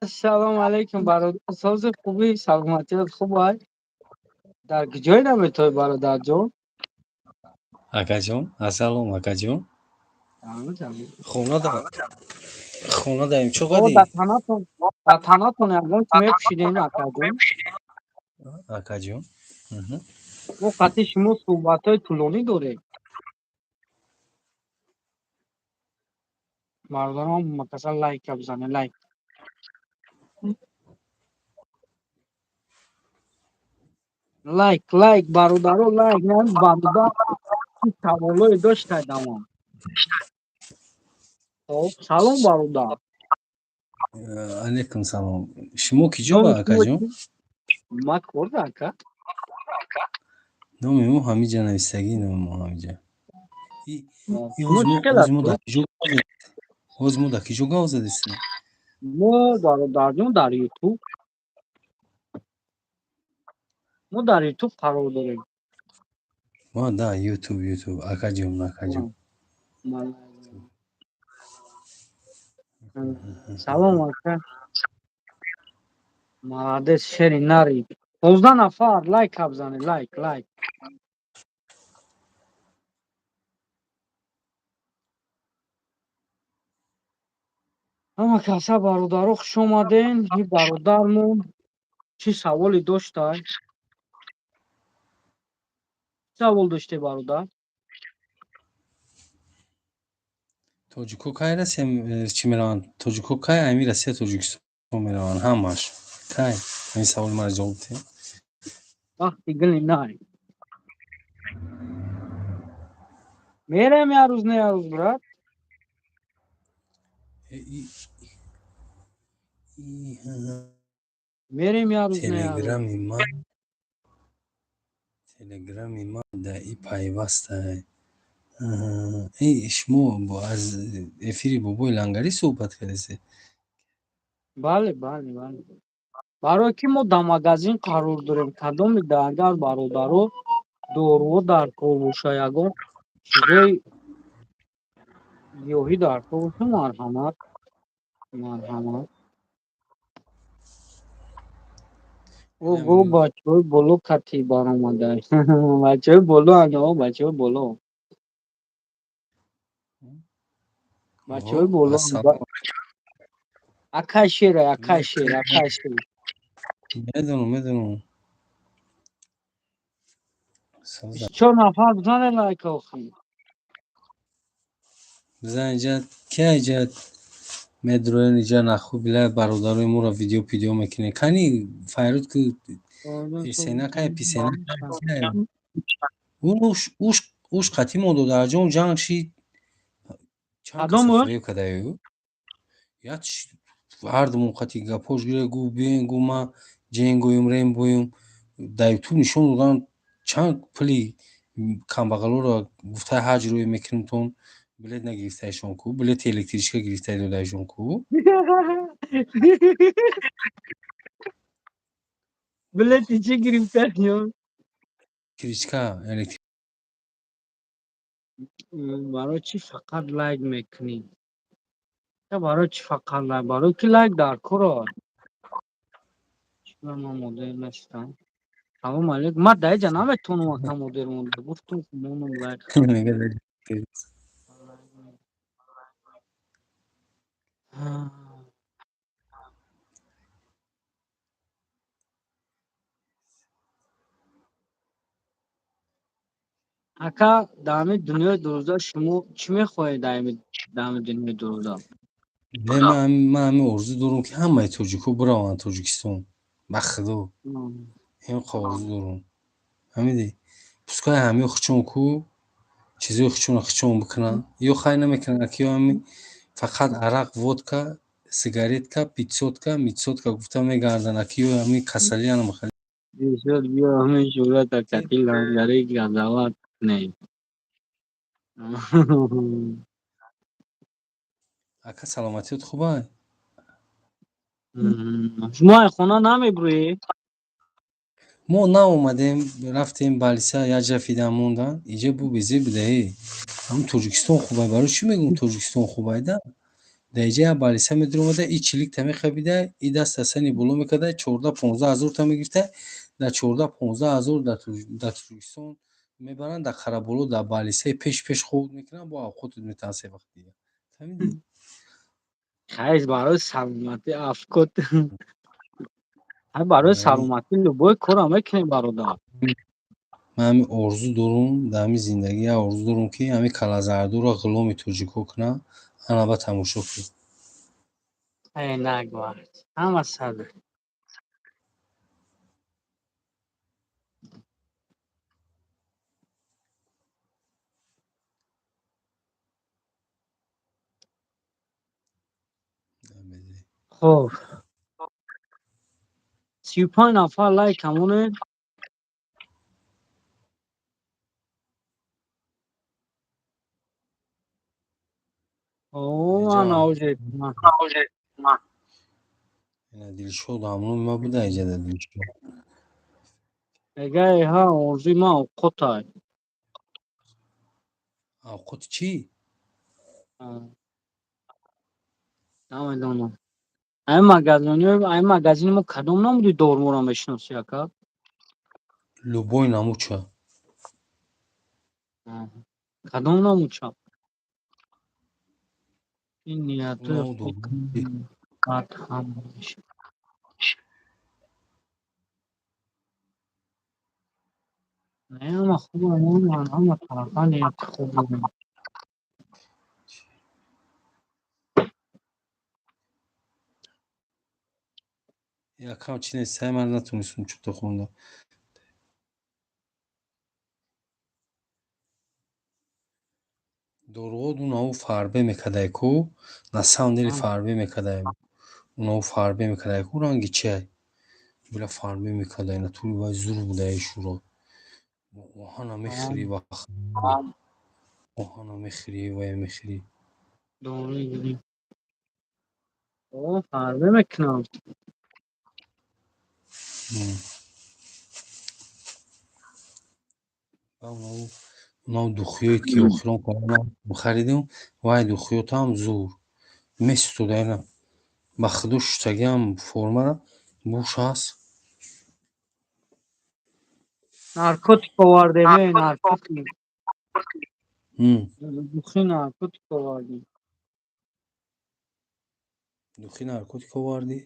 السلام علیکم برادر. ساز خوبی، سلامتیت خوب است؟ در کجای نمیتونی برادر جان؟ Акаҷон, асалом акаҷон. Хона дарем чӣ او қадӣ? در تناتون یکم چی میپشیدین اکا جان؟ Акаҷон. او قطعی شما صحبت های طولانی داره. مردم هم متصل لایک بزنه، لایک لایک برادرو لایک. نه بنده سوالای داشته دوام. خب سلام برادر. Алейкум салом. Шумо ки ҷо ба نام شما акаҷон? چی؟ ما کرده اکا. Номи мо ҳамиҷа навистагӣ, номи мо ҳамиҷа. شما چی خیلی هستی؟ ҳоз мо дар ки ҷо гав задистем? ما برادر جان در یوتیوب. ما در یوتیوب قرار داریم. Ма да, ютуб акаҷон. سلام اکا. молодец شری نری. 15 نفر لایک بزنید، لایک. اما کسا برادرو خوش اومدین. این برادرمون چی سوالی داشته؟ سوال داشته برادر؟ Тоҷико кай Россия чӣ мераванд? Тоҷико кай ҳамин Россия Тоҷикистон мераванд ҳамаш? Кай? Ҳамин саволи мара ҷавоб диҳед. وقتی گلی نری میرم یه روز نه یه روز برات. میریم یه روز نه یه روز. телеграми ман дар ин пайваст аст. шумо аз эфири бобои лангарӣ суҳбат кардед? بله. برای که ما در магазин قرار داریم. کدام میده اگر برادرو دورو در کار باشه، یگان چیزای گیاهی در کار باشه، مرحمت او گو بچه‌های بلو کتی بار آمده. بچه‌های بلو انا بچه‌های بلو. بچه‌های بلو اکاشیر. медонам. 24 نفر بزنه لایک آخی. бизан инҷа ки инҷа медроен инҷа нахӯ била бародарои моро видео мекунед. кани файруд ку писена кай писена уш қатӣ мо додараҷон ҷанг ши чанд کدام каса او؟ фирев кадаю як ҳардумон қатӣ гапош гире гу биен гу ма ҷен гӯюм рем гӯюм дар ютуб нишон додан чанд пули камбағалоро гуфта ҳаҷ рӯй мекунтон билет нагирифтаишон ку билети электричка гирифтаи додаишон ку بلیتی چی گرفته یا؟ электричка برای چی فقط لایک میکنی؟ برای چی فقط لایک؟ برای کی لایک در کار؟ چرا من مدیر نشدم؟ سلام علیکم. من دیگه نمیتونم اکا مدیر مونده. گفتم که مونم لایک اکا دامی دنیای دوزده شما چی میخواهید دامی دنیای دوزده؟ ман ҳамин орзу дорам ки ҳамаи тоҷико бираванд тоҷикистон ба худо ин орзу дорам ҳамиди пускай ҳамеҳо хучон ку чизои хучонро хучон бикунанд ё хай намекунанд ки ё ҳамин фақат арақ водка сигаретка пятьсотка гуфта мегарданд ки ё ҳамин касалиан махали بسیار بیا همین شورت کتی لنگری گذاوت نه. ака саломатиёт хуб аст شما خونه نمیبروی؟ мо наомадем рафтем балиса як ҷа фидан мондан иҷа бу безӣ бидаҳӣ Ҳам Тоҷикистон хубай. Барои чӣ мегӯм Тоҷикистон хубайда? Даиҷаи балиса медиромада и чиликта мехабида, и даста сани боло мекарда, 14-15 ҳазорта мегирифта, дар 14-15 ҳазор дар Тоҷикистон мебаранд, дар Қараболо дар балисаи пеш хобот мекунанд, бо авқотот метавонанд се вақт дида. Фаҳмидӣ? хайш барои саломатӣ авқот барои саломатӣ любой корро мекунем бародар. Ман ҳамин орзу дорум, дар ҳамин зиндагӣ як орзу дорум ки ҳамин Калазардора ғуломи тоҷикҳо кунам, ана ба тамошо кун. Нагӯяд. Ҳама саду. Хоб 35 нафар лайкамонем. Эҷа Наоҷет. ина Дилшод ҳамон нима буда эҷа дар Дилшод. Мегӯяй ҳа орзуи ман овқотай. Авқоти чӣ? Намедонам. Ҳамин магазини мо кадом намуди дорморо мешиносӣ ака? Любой намуча. Кадом намуча? ин ниятои Нав худ дормои бад ҳам мешавад. Ҳама хубам, ҳама тарафа нияти худ дорем. Якам чӣ нест, сай ман натонистум чӯта хонда. Дорғод унаҳо фарбе мекардаи ку, на самом деле фарбе мекардаи. Унаҳо фарбе мекардаи ку ранги чиай? Била фарбе мекардаи на тӯли вай зур будаи шуро. Оҳана мехӯри вақт. Оҳана мехӯри, вай мехӯри. Дорӣ гирӣ. Фарбе мекунанд. Ва унаҳо духиёет ки охирон харидем, вай духиётам зур. Месустода ина. Ба худо шуштагиам форма буш аст. Наркотик овардем, наркотик. Духи наркотик овардем. Духи наркотик овардӣ?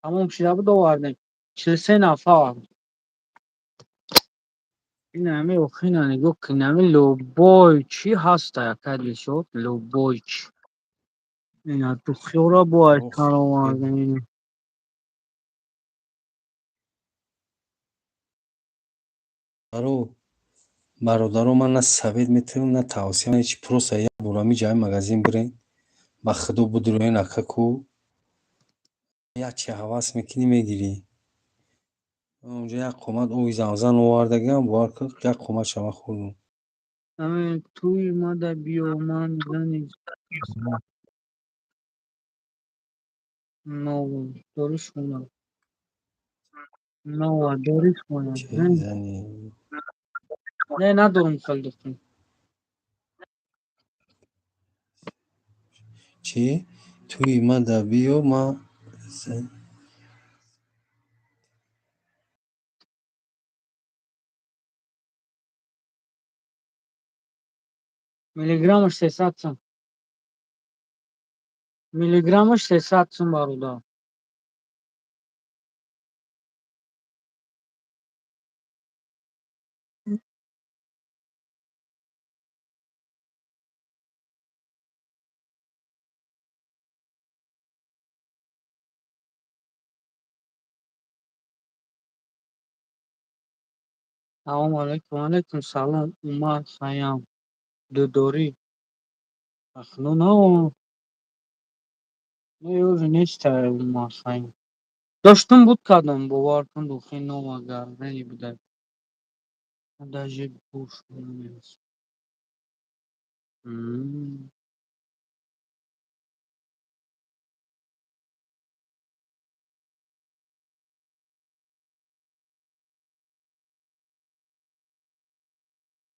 Тамом шуда буд овардем. 43 нафар. Ин ҳамин охина нигоҳ кун. Ҳамин лӯбой чӣ ҳаста яка Дилшод? Лӯбой чӣ? Ина духиёро бояд кар овардем. Бародаро, ман на совет метавонам, на тавсия, на ҳеҷ. Просто як бор ҳамин ҷои магазин бирем. Ба худо бидироен акаку. Як чи ҳавас мекунӣ мегирӣ. Онҷо як қомат оби замзам овардагиам, бовар кун, як қоматша ман хӯрдум. Ҳамин тӯи мада биё, ман зани нова дориш хонам. Нова дориш хонам. Чӣ зани? Не, надорум хеле духтум. Чӣ? Тӯи мада биё, ман Миллиграммаш 300 сом. Миллиграммаш 300 сом бародар. Салом алейкум. Алейкум салом. Умар Хаям. Дудорӣ. Ахно ёре нестай Умар Хаям. Доштум буд кардам, бовар кун, духи нова гармени буда. Даже гӯш намеяст.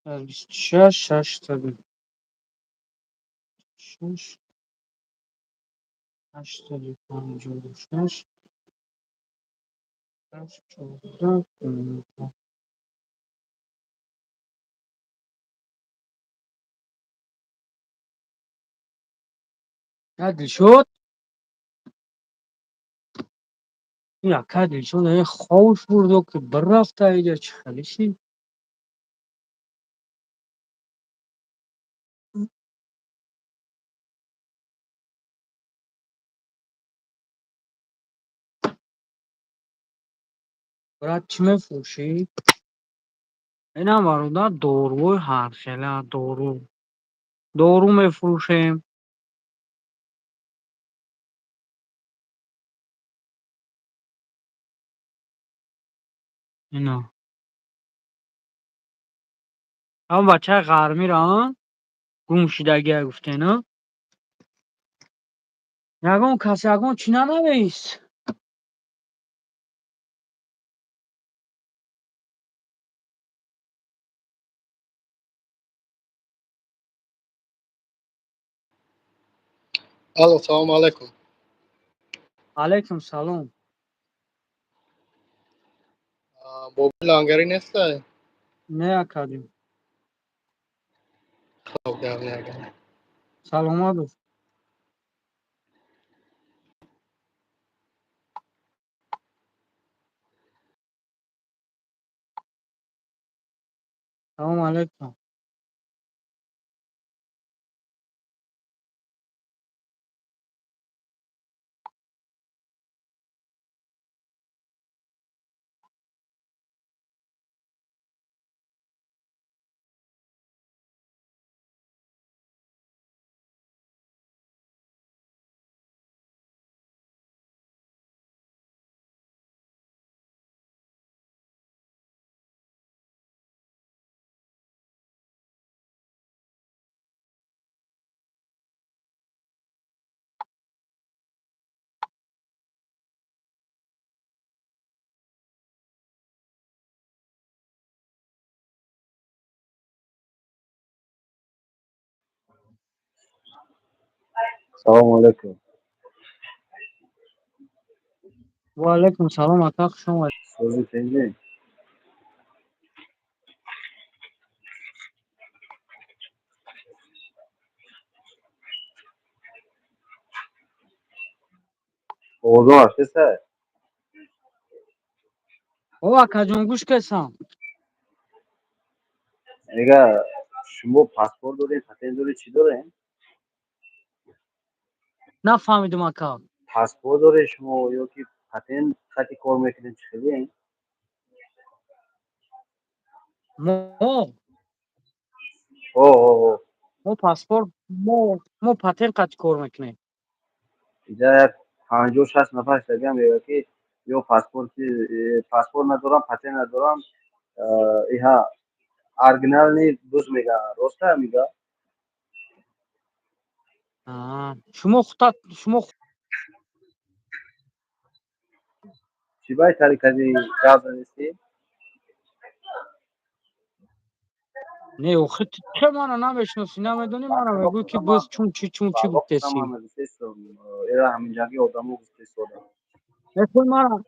26 80 6 856 14 عدل شد. یا عدل شد یه خوش برد و که برفت اینجا چه خلیشی برات چی میفروشی؟ اینم برادر داروی هر خیلی دارو میفروشیم. اینا اما بچه غرمی را گمشیدگی گفته نه یگان کسی یگان چی ننویس. الو سلام علیکم. علیکم سلام. بابی لانگری نیسته؟ نه کردیم. خب در نگم. سلامت باش. سلام علیکم. سلام علیکم. و علیکم سلام اتاق شما. سوزی چنجی؟ اوضاع چطور؟ او کجون گوش کسان اگر شما پاسپورت دارین، پتن دارین، چی دارین؟ نفهمیدم اکا. پاسپورت دارین شما یا که پتن خطی کار میکنین چی خیلی؟ مو اوه اوه. مو پاسپورت مو پاتر قد کار میکنه. اینجا 50-60 نفر شدیم یا که یا پاسپورت ندارم، پتن ندارم. ایها ارگنال نی دوست میگه، راسته میگه. شما چی باید طریقه دی جاز نیستی؟ نه اخی چه منو نمیشناسی نمیدونی منو معلومه میگو که خودم بس هم چون چی بالا خودم گفتسی. هم دوستم. ایرا همینجاگی آدمو دوست دارم. میخوای مرا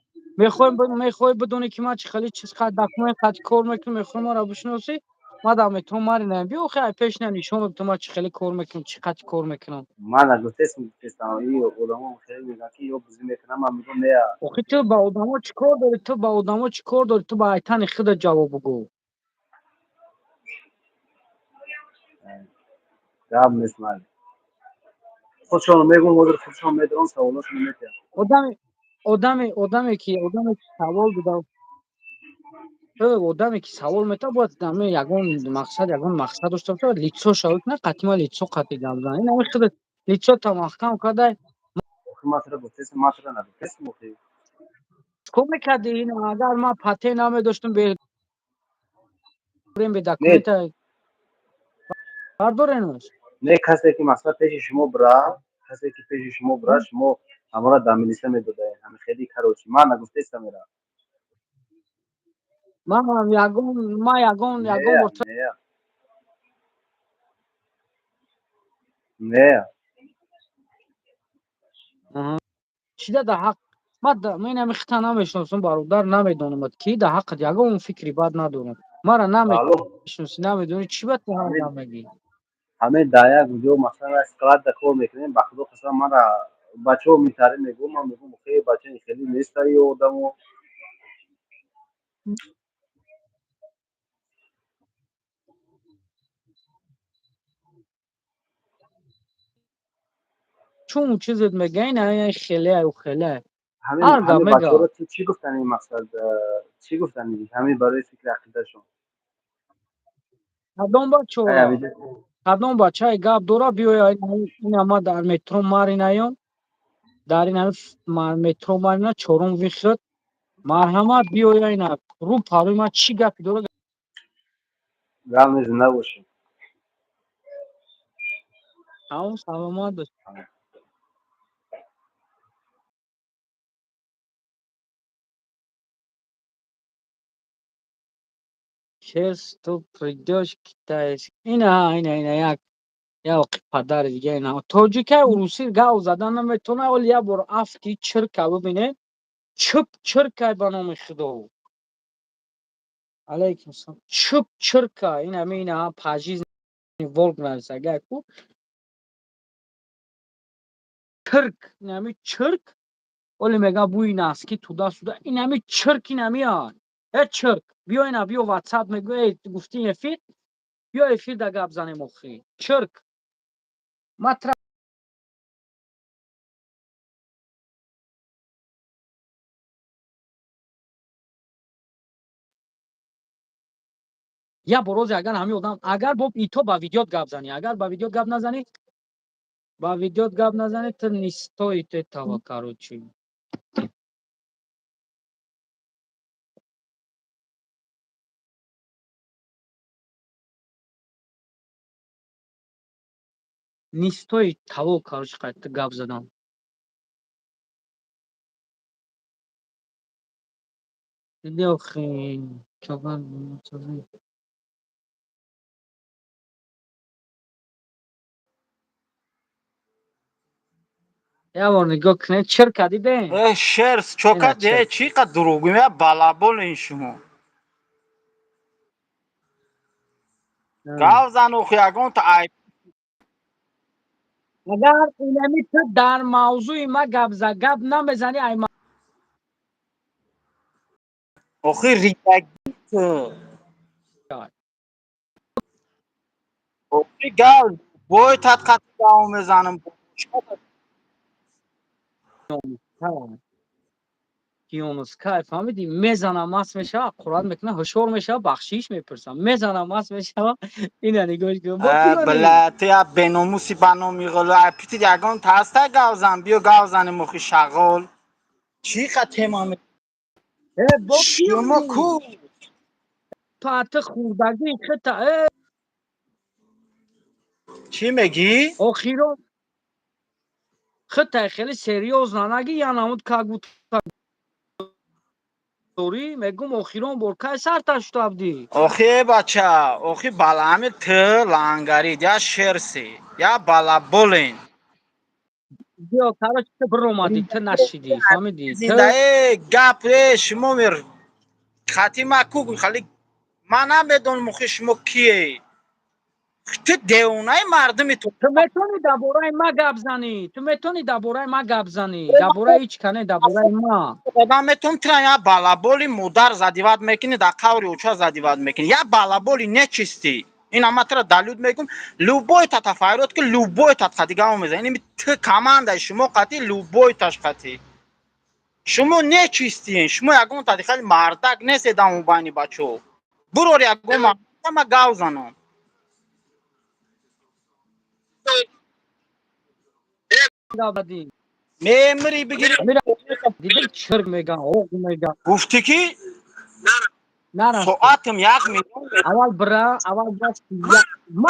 میخوای بدونی که من چه خیلی چیز قد دکمه قد کار میکنم میخوای مرا بشناسی. مادام تو ماری نمی بیا خیلی پیش نشون تو ما چه خیلی کار میکنم چه قد کار میکنم. من اگه تست این آدمو خیلی میگن که یا بزنی میکنم من میگم نه. اخی تو با آدما چیکار داری تو با آدما چیکار داری تو با ایتن خود جواب بگو. جواب نمیسمع. خودشون میگن مدیر خودشون میدونن سوالاشون میکنن. آدمی که سوال بده آدمی که سوال میتونه باید دامه یگان مقصد داشته باشه لیتسو شاید نه قطعا لیتسو قطعی گام این نمی خود لیتسو تا محکم کرده آخه ما ترى تست ما ترى نه تست مخی. کم میکردی این اگر ما پته نمی داشتم بریم به نه دکومنت بردارینش. نه کسی که مثلا پیش شما برا کسی که پیش شما برا شما همراه دامنیسه میدوده همه خیلی کاروچی من نگفته است میرا. ما یگان نه بار نه نه چیده در حق من نمیختا نمیشناسم برادر نمیدونم کی در حق دیگه اون فکری بد ندارم مرا معلوم نمیشناسی نمیدونی چی بد همین میگی همین دایا جو مثلا اسکلات کار میکنیم با خود قسم من بچه ها میتاره میگم من میگم خیلی بچه خیلی نیست ای آدمو چون چیزت میگه نه خیلی او خیلی همین هر همین بچه ها میگه رو چی گفتن این مقصد چی گفتن این همین برای فکر عقیدهشون کدام بچه ای را همین کدام بچه گپ داره بیای این ما در مترو ماری نیام در این مترو ماری نه چورم ویخت مرحمت بیای اینا رو پاروی ما چی گپی داره گام زنده باشیم همون سلامت باش چیز تو پریداش کتایش اینا یک پدر دیگه اینا توجیکه روسی گاو زدن نمیتونه ولی یه بار افتی چرکه ببینه چپ چرکه به نام خدا علیکم السلام چپ چرکه این همین پاجیز ولگ نرسه کو چرک این همین چرک ولی میگه بوی نسکی تودا سودا این همین چرک این همیان ای چرک بیا اینا بیا واتساپ میگه گفتی افید بیا افید دا گپ زنه مخی چرک مطرح یا بروز اگر همین آدم اگر با ایتو با ویدیوت گپ زنی اگر با ویدیوت گپ نزنی با ویدیوت گپ نزنی تو نیستوی تو توکارو چی نیستوی توکارش قد گپ زدم دیدی آخی چوبان یا بار نگاه کنه چرا کدی بین شرس اینا چوکا چرا ده چی قد دروغ میگه بالابول این شما گاو زن و خیاگون تا ای اگر اینمی تو در موضوع ما گپ نمیزنی ای ما اخی ریگی اخی گاو بوی تات قد گاو میزنم کیونس کای فهمیدی میزنم ماس میشه قرآن میکنه هشور میشه بخشیش میپرسم میزنم ماس میشه اینا نگوش کن با پیرانی بله یا بناموسی بنا میگلو اپیتی دیگون تاستا گاو زن بیو گاو زن مخی شغل چی قد تمام با شما کو پیرانی تو حتی خوردگی خطا چی میگی؟ آخیرا خطا خیلی سریوز نانگی یا نمود کاغوت دوری میگم آخیران برکای سر تشت افدی اخی بچه اخی بالا همه ته لانگارید یا شرسی یا بالا بولین بیا کارش تو بر اومدی تو نشیدی فهمیدی تو زنده گپ شما میر خاطی مکو خالی من بدون مخی شما کیه تو دیونای مردمی تو تو میتونی درباره ما گپ زنی تو میتونی درباره ما گپ زنی درباره هیچ کنه درباره ما آدمتون ترا یا بالابولی مادر زدیواد میکنی در قوری اوچا زدیواد میکنی یا بالابولی نچستی این اما ترا دلود میگم لوبوی تا تفایرات که لوبوی تا قدیگه هم میزنی این تو کمانده شما قطعی لوبوی تاش قطعی شما نچستین شما یکون تا خیلی مردک نیست دامو بانی بچو برو یکون ما گاو زنم دادی میمری بگیری میرا دیدی چرک میگن اوق میگن گفتی کی نرفته ساعتم یک میلیون اول برا اول بس یا ما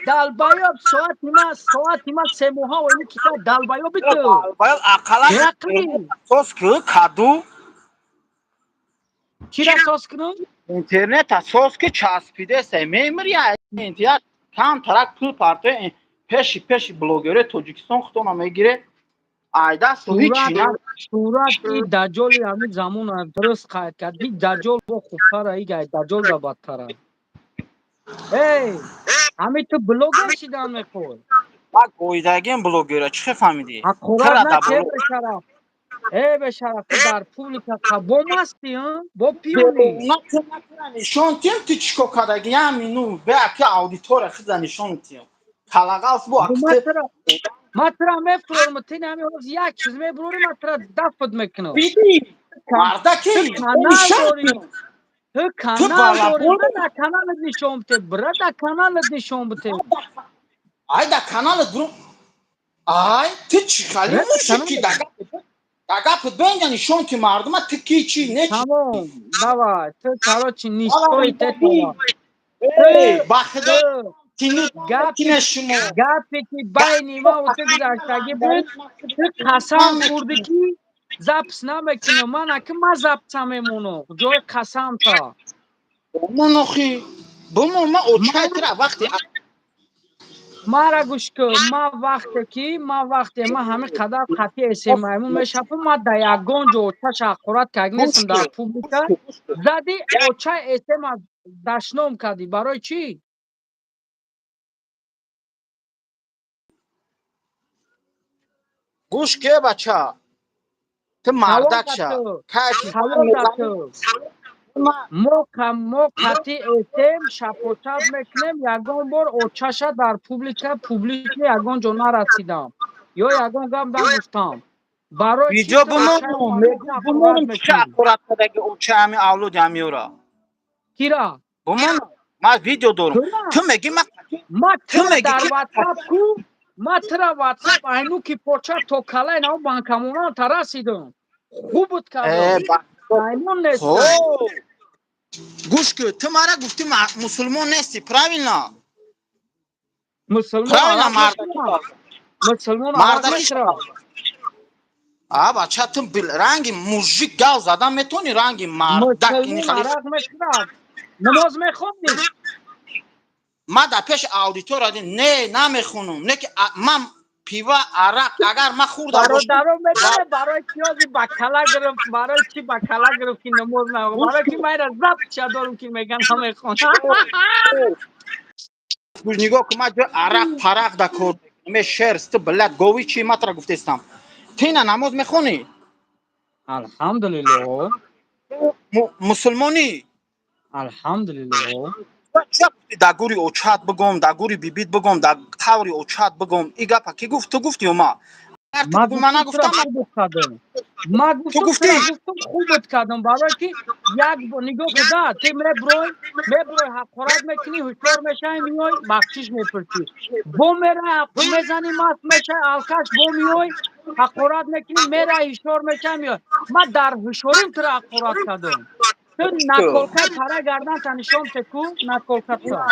دالبایو ساعت ما سه موها و اینی که دالبایو بیتو باید اقلا اینترنت چرکلی اساس که کدو چی را ساز کنم اینترنت اساس که چسبیده سه میمری اینتیا کم ترک پول پارتو пеши блогери Тоҷикистон хутона мегире айда су ҳичи на сурат и даҷоли ҳамин замона дуруст қайд кард. Ин даҷол бо хубтара игай даҷол да бадтара. Эй, ҳамин ту блогер шидан мехоҳ. ма гӯидагим блогера чӣ фаҳмидӣ? Ҳақорат Тара да накӣ бешараф. Бешараф ту дар публика бо масти бо пиёни. нишон тим ту чико кардаги ҳамину беаки аудитория хиза нишон тим калагалс бо Матра мефурм тин ҳамин ҳоз як чиз мебурори матра дафт мекунам. биди мардаки канал дори. Ту канал дори. Брада каналет нишон бите. Брада каналет нишон бите. айда каналет буру ай ту чӣ хали мушки дагапит бенҷа нишон ки мардума ту ки чӣ не Тамом. Давай. Ту короче нишои тетава. бахудо гапе ки байни ма ва ту гузаштагӣ буд. Ту қасам хӯрдӣ ки запис намекунӣ. Ман аки ма записа мемонам. Ҷои қасамта. ман охи бумон ма очайтира вақти мара гӯш кун. ма вақте ма ҳамин қадар қатъи эсемаймун мешафам. ма да ягон ҷо очаш ҳақорат кардинестам дар публика. Зади очаи эсема дашном кардӣ. Барои чӣ? гӯш ке бача ту мардакша мо қатъи эсем шафофат мекунем. ягон бор очаша дар публика ягон ҷо нарасидам ё ягон гап нагуфтам. барои видео бумонум чӣ ақорат кардаги очаи ҳами авлоди ҳамиёра кира бумон ма видео дорум ту меги ма тра дар ватсап ку ма тра ватсап айну ки поча то калай нав банкамона тарасидам. хуб буд кардам. айну нестам. гӯш кӯ ту мара гуфтӣ мусулмон нести правильно мусулмон бача ту ранги мужик гав задан метавонӣ ранги мардак намоз мехонӣ? ма дар пеши аудитория не намехонам не ки ман пива арақ агар ма хӯрда бародаро медоне барои киёзи бакала гирифт. барои чӣ бакала гирифт ки намоз мехонам? барои ки майра забт чиа дорум ки меган намехонам. нигоҳ кун ма ҷои арақ парақ да кор ме шерс ту блад говӣ чӣ матра гуфтестам ту ина намоз мехонӣ? алҳамдулиллоҳ. мусулмонӣ? алҳамдулиллоҳ. дар гури очат бигом дар гури бибит бигом дар қаври очат бигом и гапа ки гуфт ту гуфтӣ ё ма ма гуфтам хуб буд кардам. барое ки як нигоҳ куда ту мебурой ҳақорат мекунӣ ҳушёр мешавӣ миёй бахшиш мепурсӣ. бо мераи мезанӣ маст мешавӣ алкаш бо миёй ҳақорат мекунӣ мераи ҳушёр мешавӣ миёй. ма дар ҳушёрим туро ҳақорат кардам. ту наколкаи пара гарданта нишон теку наколката.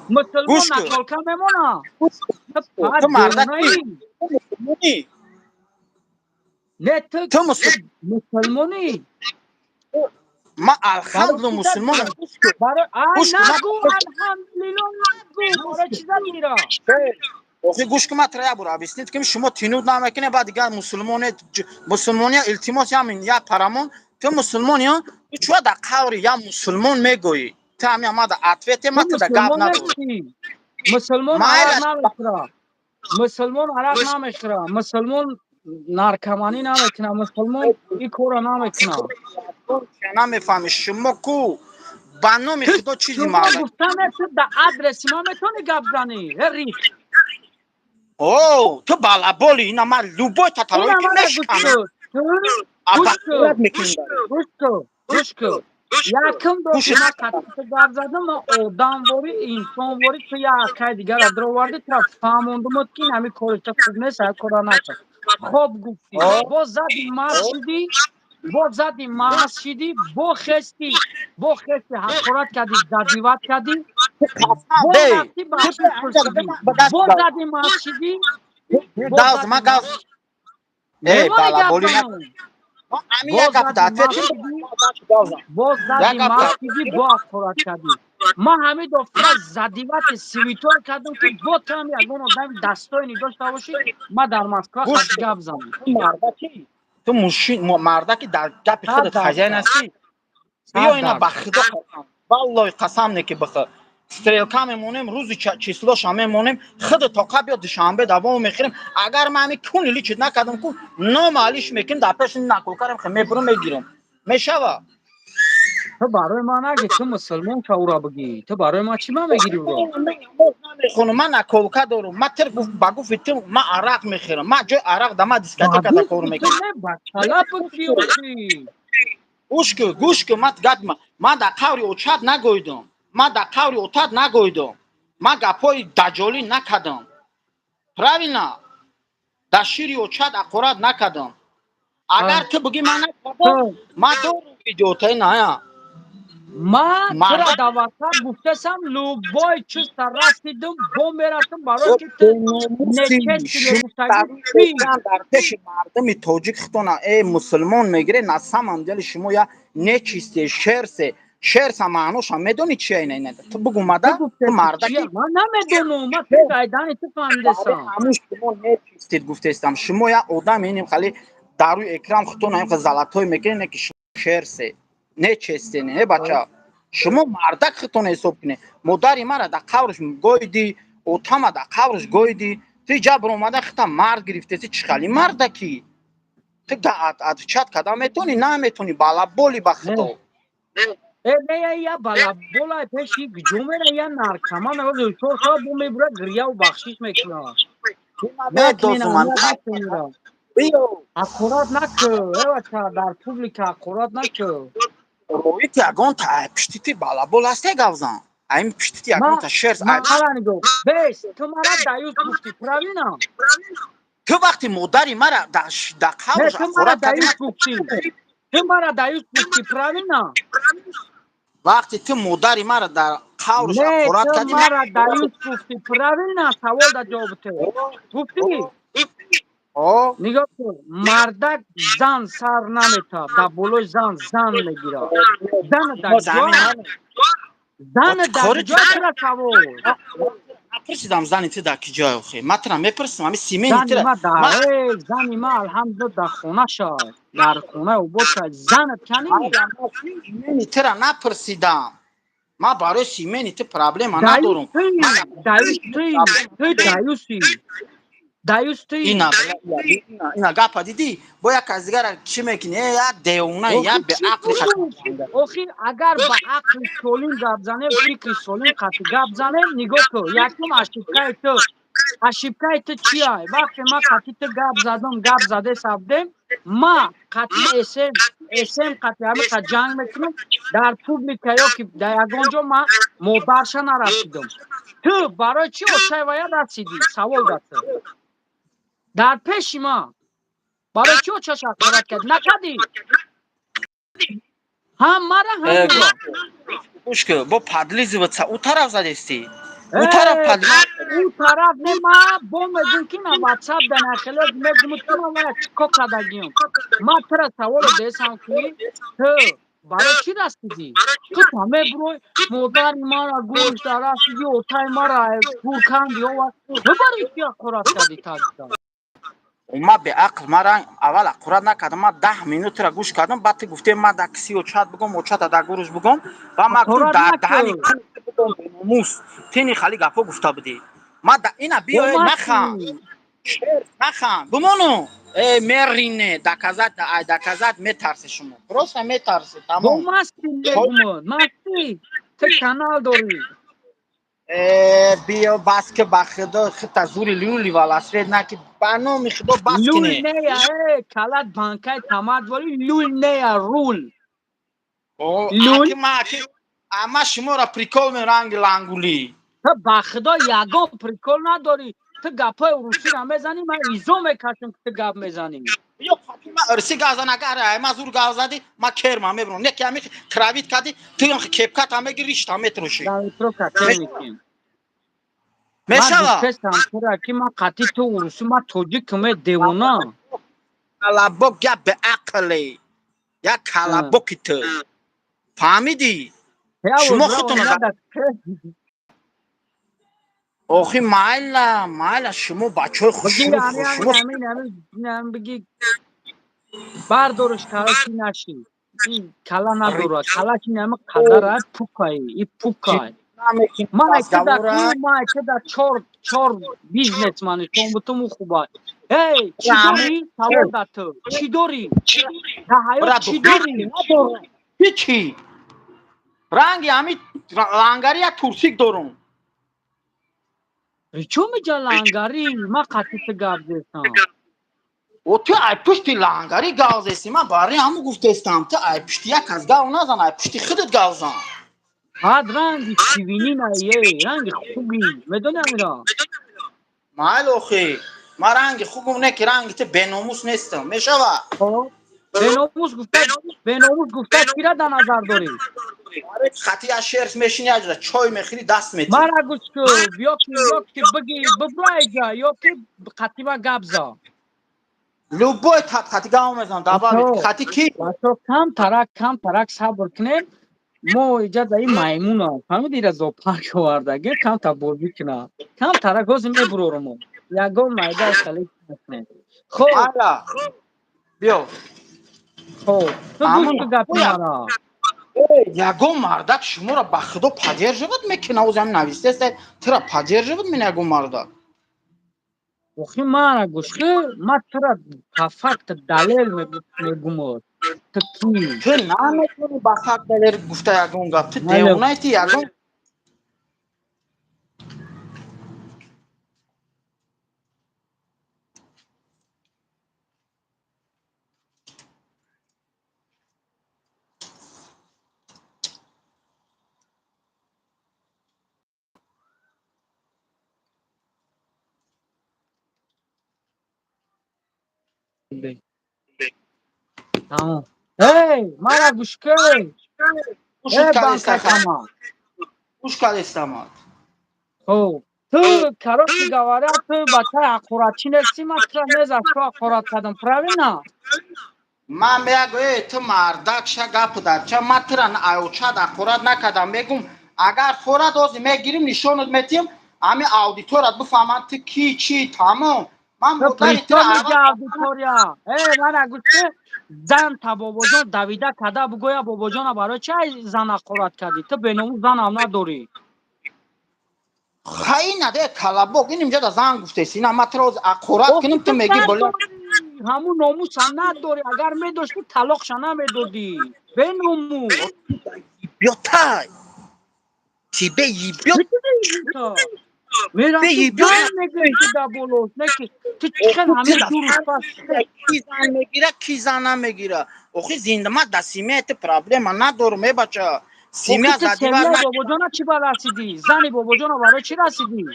мусулмон наколка мемона. ту мардакӣ? не ту мусулмонӣ? ма алҳамдулилла мусулмонам. нагӯ алҳамдулилла нагӯ. барои чӣ задира? охи гӯш ки ма тара як бор объяснит кунем шумо тинуд намекунед баъд дигар мусулмония илтимос ҳамин як парамон ту мусулмониё ту чӯ дар қаври як мусулмон мегӯӣ? ту ҳами амада ответе ма ту да гап надорӣ. мусулмон арақ намехӯрад. мусулмон арақ намехӯрад. мусулмон наркоманӣ намекунад. мусулмон ин кора намекунад. намефаҳмӣ шумо ку ба номи худо чизи гуфтане ту да адреси ма метавонӣ гап занӣ? рих ту балаболи ина ма любой таталои мешканам. гӯш кун. якм доки ма қатъи гап задам ма одамворӣ инсонворӣ ту якай дигара даровардӣ тура фаҳмондумуд ки ин ҳамин кори ту хуб нест ҳай кора накун. хоб гуфтӣ боз зади маст шидӣ бо хести ҳақорат кардӣ задиват кардӣ бо рафтӣ бахшиш пурсидӣ бо зади маст шидӣ бо зади маст шидӣ бо ҳақорат кардӣ. ما همین دفتر زدیوت سویتور کردم که با تو هم یگان آدم دستایینی داشته باشی ما در مسکو گوش خط کن. گپ زنم. تو مردکی تو مردکی در گپ خودت خزین 100%. هستی. بیا اینا 100%. به خدا قسم والله قسم نه که بخ استریلکا میمونیم روزی چیسلوش هم میمونیم خود تا قبل دوشنبه دوام میخوریم اگر من می کنی چیز نکردم کو نامالیش میکنم در پیش نکول کردم خب میبرم میگیرم میشوا تو برای ما نگی تو مسلمان که او را بگی تو برای ما چی ما میگیری او را خونم من نکولکا دارم من تر بگو فیتم من عرق میخورم من جای عرق دم دیسکاتیک بابی کار تو میکنم نه بچلا پکی اوشی گوش که من در قوری اوچت نگویدم من در قوری اوچت نگویدم من گپای دجالی نکردم پروینا در شیری اوچت اقورت نکردم اگر تو بگی من نکردم تو من دو ویدیو تای نه ما تو را مرد در وقت گفتم لوبای چه سررست دیدم با میرفتم برای تو که تو بناموسی نچستی شما گفتگی تبریک چی بگم در پیش مردم تاجیک خطونا ای مسلمان میگیره نسم هم دل شما یا نچیستی شرس هم معنوش هم میدونی چیه اینه تو بگو مده تو گفته تو تو چیه مردکی من نمیدونم من تو گایدن تو برای فهمیدستم همون شما نچیستید گفته استم شما یا آدم اینیم خالی داروی اکرام خطونا این زلطای میگیره که شما شرسه نچستی نه بچه شما مردک خطون حساب کنه مادری مرا در قبرش گویدی اوتما در قبرش گویدی تو جبر اومده خطا مرد گرفته چی خالی مردکی تو چت کدام میتونی نمیتونی بالا بولی بخدا نه نه یا بالا بولا پیشی جمعه یا نارکمان و دکتر صاحب بو میبره گریه و بخشش میکنه دوست نکنین من یا نکنین بیو اکورات نکو ای بچه در پوبلیک اکورات نکو رویت یگان تا پشتیتی بالا بول است گوزن این پشتیتی یگان تا شرس من الان گفت بیس تو مرا دیوس گفتی پروینا تو وقتی مادری مرا در نه قبرش تو مرا اخورت کردی دیوس گفتی تو مرا دیوس گفتی پروینا وقتی تو مادری مرا در قبرش نه اخورت تو کردی مرا دیوس گفتی پروینا سوال در جواب تو گفتی او نگاه کن مردک زن سر نمیتا در بلوی زن میگیره زن در زمین جای زن تو در کاری جای چرا سوال نپرسیدم زنی تو در کی جای خیلی من ترا میپرسم همین سیمینی زنی ترا ما من داره زنی ما الحمدلله در خونه شد در خونه او بود که زن کنی سیمینی ترا نپرسیدم من برای سیمینی تو پرابلم ندارم دایوسی دایوسی تو دایوسی اینا اینا گپا دیدی با یک از دیگر چی میکنی یا دیونه یا اوخی به چی عقل بود اوخی اگر با عقل سولیم گپ زنه فکر سولیم قطع گپ زنه نگاه کن یکم اشیبکای تو چی های وقتی ما قطعی تو گپ زدم گپ زده سبدیم ما قطعی اسم قطعی همه قطع جنگ میکنم در پوبلیکا یا که در یگانجا ما مادرشا نرسیدم تو برای چی اوچای ویا رسیدی سوال دسته در پیش ما برای چی اوچاش اخورت کرد نکدی هم مرا هم او را گوش که با پدلیزی و او طرف زدستی او طرف ای پدلیز او طرف نه ما با میگون که نه واتساپ دن اخلاق میگم تو ما چیکو کدگیم ما ترا سوال دیسم که تو برای چی رسیدی تو تمه برو مادر ما را گوش داره رسیدی اوتای ما را پورکند یا تو برای چی اخورت کردی تا ما به عقل ما را اول قرار نکردم ما 10 minut را گوش کردم بعد گفته ما در کسی و چت بگم و چت در گروش بگم و مکتوب اخورت در دهنی نکن بگم موس تینی خالی گپا گفته بودی ما اینا بیا مخم بومستی مخم بمونو ای مرینه دکازت میترسه شما درست میترسه تمام بومستی لگمون مستی تو کانال داری بیا بس که بخدا خط زوری لیولی والا سوید نه که برنامه خدا بس لول کنه نه کلت بانکای تماد ولی لول نه رول او لول اکی ما اکی اما شما را پریکول می رنگ لنگولی تو بخدا یگان پریکول نداری تو گپای روسی را میزنی من ایزو میکشم که تو گپ میزنی یا فاطمه ارسی گازن اگر ما زور گازادی ما کرما میبرم نه که همی کراویت کردی تو هم کپکات هم بگی ریشت هم میتروشی در اترو کتر میکنیم من میشوا گفتستم تو را که من قطعی تو روسی من توجی کمه دیونا کلابوک یا به عقلی یا کلابوکی تو فهمیدی Я شما браво, خودتون надо. آخی مایلا شما بچه های بگی خوشروی شما همین بگی بردارش کلاشی نشی این کلا نداره کلاشی نمی قدره پوکای این پوکای نمیکنی ما که دا کو разговора ما که دا چور بیزنس مانی شما بتومو خوبه ای چی رامي داری سوال دا تو چی داری دا حیات برادو چی هیچی داری ندارم هیچی رنگی همی لنگری یک ترسیک دارم چون می جلنگاری ما قطعی گپ دیستم و تو ای پشتی لنگری گاز هستی من برای همو گفته استم تو ای پشتی یک از گاو نزن ای پشتی خودت گاو زن بعد رنگ چیوینی نه یه رنگ خوبی میدونی امیرا مایل آخی ما رنگ خوبم نه که رنگ تو بناموس نیستم میشوه خب به ناموس گفته چی را در نظر داری خطی از شرف میشینی اجازه چای میخوری دست میتی مرا گوش کو یا که بگی ببرای جا یا که قطیبا گبزا لوبوی تات خطی گاو میزن دبابت خطی کی بچه کم ترک صبر کنین ما اینجا در این میمون ها فهمیدی را زوپاک وردگی کم تا بازی کنه کم ترک روز میبرورمو یگو مایده خلیج نکنه خب مالا بیو خب تو گوش امون کو گپی مرا یگو مردک شما را به خدا پدر جود میکنه او زمین نویسته است ترا پدر جود من یگو مردک وخی مرا گوش کو ما ترا فقط دلیل میگم تو کی تو نمیتونی با حق دلیر گفته یگون گفت تو مالا دیونه تی یگون تمام ای مرا گوش کو گوشت ای کالیستا بانکای خط تمام گوش کالیستا مات خب تو کاروش گواره تو بچه اقوراچی نستی ما ترا نیز از تو اقورات کردم پراوینا من میگم تو مردک شا گپ در چه من ترا ایوچا در خورد نکردم میگم اگر خورد آزی میگیریم نشونت میتیم همه اودیتورت بفهمن تو کی چی تمام من تو مداری ترا پریشان میگه عوض آدیتوریا ای من گوش که زن تا بابا جان دویده کده بگویا بابا جان برای چه زن اقورات کردی تو بینامو زن هم نداری خیلی نده کلابوک این اینجا در زن گفته سینا ما ترا اقورت اوخی کنیم تو تو میگی بله نداری همون ناموس هم نداری اگر میداشتی طلاقش نمیدادی بیناموس بیا تای تی بی بیا میتونی تا میرفتی بی بیا زن میگرفتی در بولوس نکی تو چقدر اوخی همه تلا دروش پس کی زن میگیره کی زن نمیگیره اوخی زنده ما در سیمیت پرابلم ندارم بچه اوخی سیمیا تو زدیور سویه نه بابا جانا چی با رسیدی زنی بابا جانا برای چی رسیدی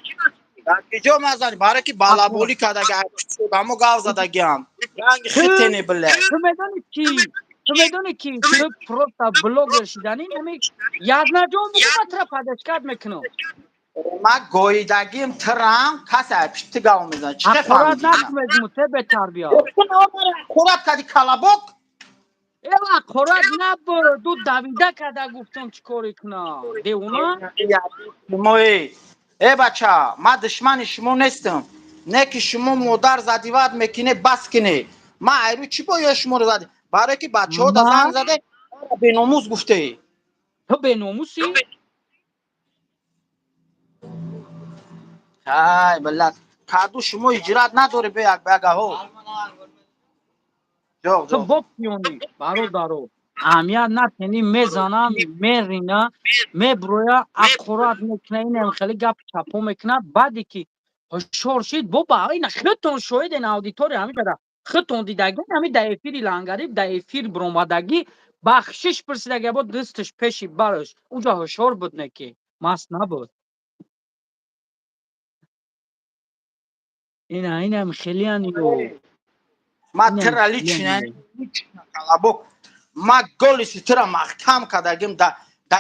در کجا مزنی برای که بالا اخوان بولی کردگی همو گاو زدگی هم رنگ تو خیتینی بله تو میدونی کی تو میدونی کی تو پروتا بلوگر شدنی نمی یاد نجوم بگو ما ترا پدشکت میکنم ما گویدگیم ترام کسی پشت گاو میزنه چه اقورات فهمیدی اینا نکنم ته به تربیا اوخی نامره خورد کردی کلابوک ایو اقورات نبر دو دویده کده گفتم چی کاری کنم دیونا موی ای بچه ما دشمن شما نیستم نه که شما مادر زدیوت میکنه بس کنه ما ایرو چی باید شما رو زدی برای که بچه ها در زنگ ما زده به ناموز گفته ای تو به ناموسی های بلد کادو شما اجرات نداره به یک بگه ها جو تو جو جو بپیونی برادرو اهمیت نتینی میزنم میرینه میبرویا اقورات میکنه این خیلی گپ چپو میکنه بعدی که شورشید بابا این خیتون شوید این آدیتوری همی بده خیتون دیدگی همی در افیری لنگری در افیر برومدگی بخشش پرسیدگی بود دستش پیشی برش اونجا هشور بود نکی مست نبود این هم خیلی هنیو ما این هم ترالی خیلی چینه هنیو کلابوک ما گلیسی ترا محکم کدگیم دا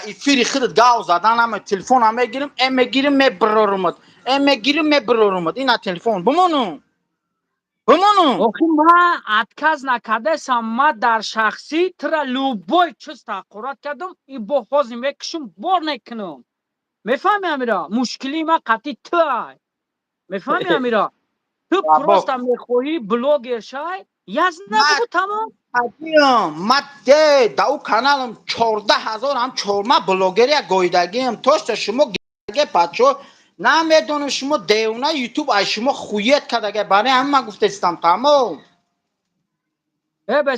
ایفیری خودت گاو زدن همه تلفن هم میگیریم میگیریم میبرورمد میگیریم میبرورمد اینا تلفن بمونو بمانم آخه من اتکاز نکردم، من در شخصی ترا لوبای چیز تحقیرات کردم، این با حاضر میکشم بار نکنم. میفهمی امیرا؟ مشکلی ما قطعی تو های. میفهمی امیرا؟ تو بابا پروستا میخوایی بلوگر شای یز من نبگو تمام. من ده داو کانالم 14,000 هم چورما بلوگری گویدگیم توشت شما گه بچو نمیدونم شما دیونه یوتیوب ای شما خویت کدگه برای همه من گفته استم تمام به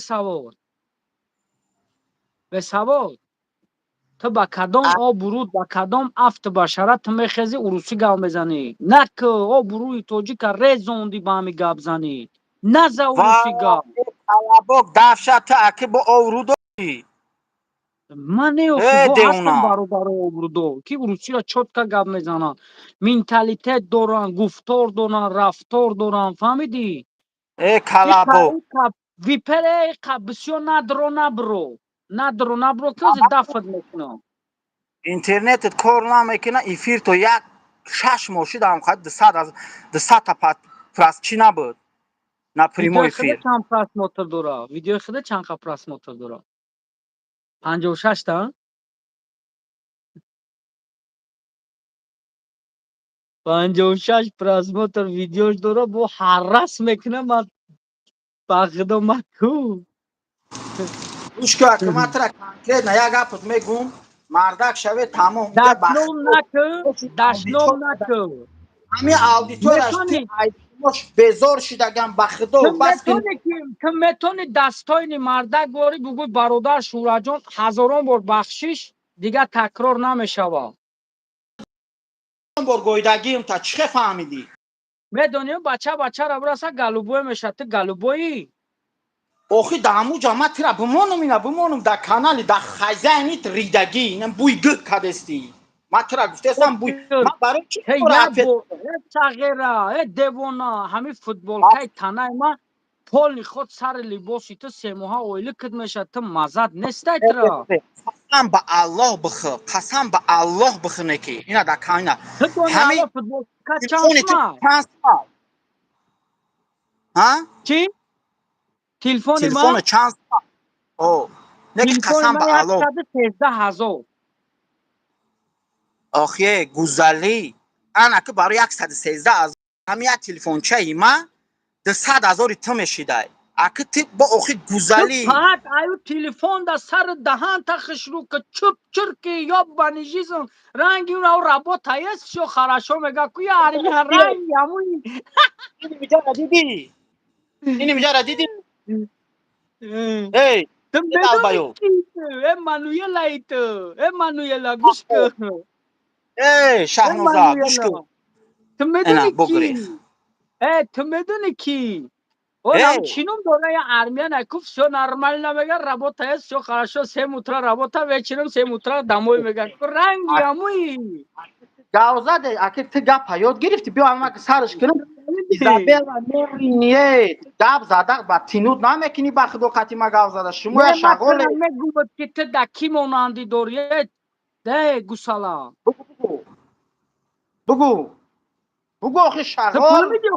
سوال تو با کدام آب برود با کدام افت بشرت میخزی اروسی گام بزنی، نه که آب بروی توجیک ریزوندی با همی گاب زنی، نه ز و اروسی گام. طلبک دفشت تو اکی با اورودوی من نیوخی با هستم دیونا برادر آبرودو که اروسی را چوتکا گاب میزنن، منتالیته دارن، گفتار دارن، رفتار دارن. فهمیدی؟ ای این کلابک ویپره بسیار ندرو نبرو که از دفت میکنم. اینترنتت کار نمیکنه ایفیر تو یک 6 ماشید هم خواهد ده صد تا پرس چی نبود نه پریمو ویدیو خود ایفیر چند پراس موتور داره؟ ویدیو خود چند پراس موتور داره؟ 56 تا 56 پراس موتور ویدیوش داره با حرس میکنه. من بخدا مکو گوش که که من ترا کنکرت نه یک اپت میگم مردک شوه تمام دیگه دشنوم بخیر نکو دشنوم نکو. همین آدیتورش تی میتونی ایشماش بزار شدگم تو بخدا بس که میتونی که تو میتونی دستای مردک باری بگوی برادر شورا جان هزاران بار بخشش دیگه تکرار نمیشوه. بار گویدگیم تا چه فهمیدی میدونی بچه را برسه گلوبوی میشه. تو گلوبویی آخی دامو جا من ترا بمانم اینا بمانم در کانالی در خزانیت ریدگی اینم بوی گه کدستی من ترا گفتستم بوی من برای چی که تو را یه افت بو تغییره دیوانا همین فوتبال که تنه ما پول خود سر لباسی تو سه ماه اویلی کد میشه. تو مزد نیسته ترا. قسم به الله بخو قسم به الله بخو نکی اینا در کانا تو دنیا همه حالا فوتبال که چند تلفونی تو ماه چند سال ها چی؟ تلفون تلفون ما چند سال او نکی تلفون قسم ما به الله 113,000. آخیه گوزالی انا که برای 113 از همین تلفن چه ما 200,000 تمشیده اگه تی با آخی تو گوزالی پاک ایو تلفن در سر دهان تا خشرو که چپ چرکی یا بانیجیزم رنگی رو رابو تایست شو خراشو میگه کوی آرمی رنگ یمونی. اینی میجا را دیدی اینی میجا را دیدی ای تو یه دال بدونی بایو کی تو امانویل تو امانویل گوش که ای شهنوزا گوش امانویل کن تو اینا میدونی بگره کی تو میدونی کی اون هم ای چینم داره یا армия نکوف все нормально میگه работает все хорошо 3 утра работа вечером 7 утра домой میگه رنگ یاموی. گاوزاده اگه تی گپ یاد گرفتی بیا اما که سرش کنم ایزابلا مرینیه گپ زده با تینود نمیکنی بخدو قطیما گاو زده شما یا نه شغاله مثلا میگو که تو دکی مانندی دوریه ده گوسالا. بگو بگو بگو آخه تو شغال فهمیدی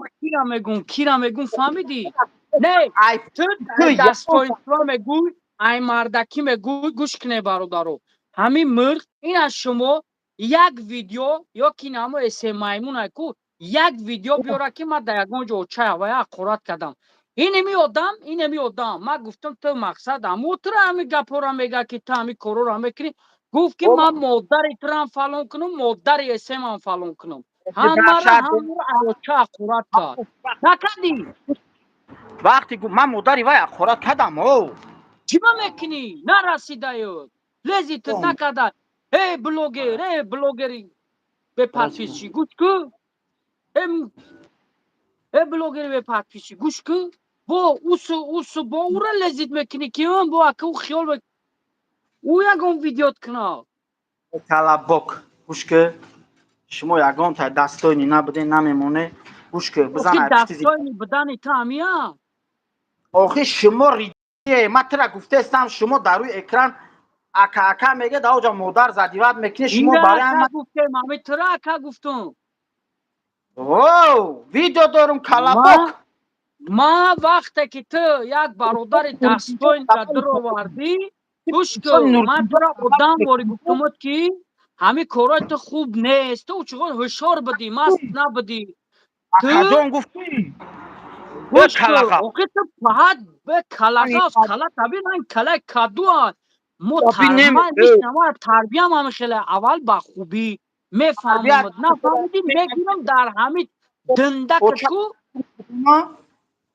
کیرا میگون فهمیدی؟ نه ای تو که یا دستای تو میگو ای مردکی میگو گوش کنه برادرو همین مرد این از شما یک ویدیو یا کی نامو اسم مایمون کو یک ویدیو بیاره که من در یگان جا چای و یا قرات کردم. اینمی آدم ما گفتم تو مقصد موتر همی گپورا میگه که تو همی کرو را میکنی. گفت که من مادر ترم فالون کنم مادر اسم هم فالون کنم. همه را همه را عروچه اخورات کرد نکردی. وقتی گفت من مادری وای خورات کردم او چی با میکنی نرسیده یود لذیتت نکرده. ای بلوگری به پرفیشی گوش کو ام ای بلوگری به پرفیشی گوش کو با اوسو با او را لذیت میکنی که اون با اکه او خیال بک او یکم ویدیوت کنه. کلابک گوش که شما یگان تا دستانی نبوده نمیمونه گوش که بزن آخی اپشتیزی دستای بدن تامیا آخه شما ریدیه من ترا گفته استم شما در روی اکران اکا میگه دا اوجا مادر زدیوت میکنه این شما را برای اکا هم گفته مامی تو را اکا گفتم او ویدیو دارم ما کلابک ما وقتی که تو یک برادر دستوین را در آوردی گوش کن من تو را قدام باری گفتم که همین کارای تو خوب نیست تو چقدر هوشیار بدی مست نبودی تو کدوم گفتی گوش کن کلاغا آخه تو فقط به کلغاز کلا تبین این کلا کدو هست ما تابی من نمی میشنم تربیه هم خیلی اول با خوبی تربیت میفهمم نفهمیدیم بگیرم در همین دندک تو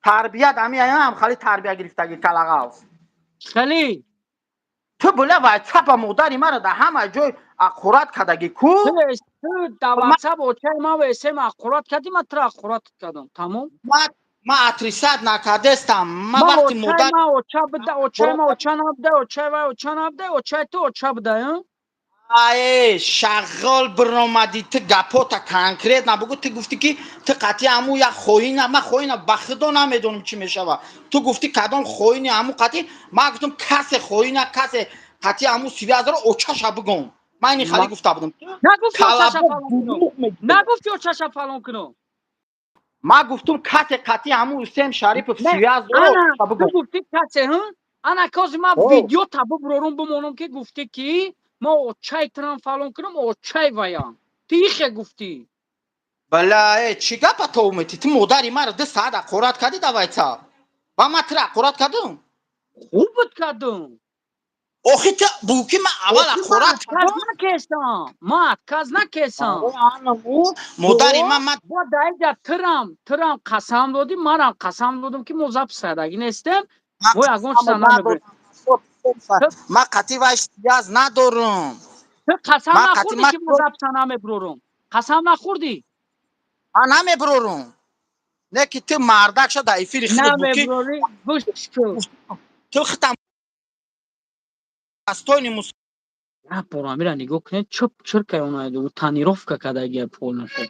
تربیت همی هم خالی تربیه گرفتگی کلاغا است خیلی تو بله وای چپا مادری مرا در همه جای اخورات کدگی کو تو در واتساپ اوچه ما و اسم اخورات کردی من تر اخورات کردم تمام ما اتریسات نکردستم ما ما وقتی اوچه مادر ما اوچه بده اوچه ما اوچه نبده اوچه و اوچه نبده اوچه تو اوچه بده ای شغال برآمدی تو گپاتا کنکریت نبگو تو گفتی که تو قطعی همو یک خوین من خوین به خدا نمیدونم چی میشوه تو گفتی کدام خوینی همو قطعی من گفتم کس خوینه کس قطعی همو سیوی از رو اوچش بگم من اینی خالی گفته بودم نگفتی اوچه کلابه فلان کنم دروغ میگی نگفتی اوچه فلان کنم ما گفتم کس قطعی همو حسین شریف نه سیوی از رو انا تو بگم گفتی کسی انا کازی ما ویدیو تبو برورم بمونم که گفتی که ما اوچه ترم فلان کنم اوچه ویام تیخه گفتی بله چی گپا تو میتی تو مادری مرا 2 ساعت اقورات کردی دوایتا با ما تر اقورات کردم خوبت کردم آخه تو بوکی من اول اوکی ما اقورات اتکاز کردم نکشم ما اتکاز نکشم مادری من با دایجا ترم قسم دادی منم قسم دادم که مزب سرگی نیستم و یگون چیزا نمیگوی ما قطعی وش یاز ندارم تو قسم ما قطعی نخوردی ما که مزب سر نمیبرورم قسم نخوردی نمیبرورم نه که تو مردک شد ایفیری خود بوکی نمیبروری گوش کن تو ختم استوینی نه پورا میره نگاه کنه چپ چرکه اونای دو تانیروفکا کدگی پول نشد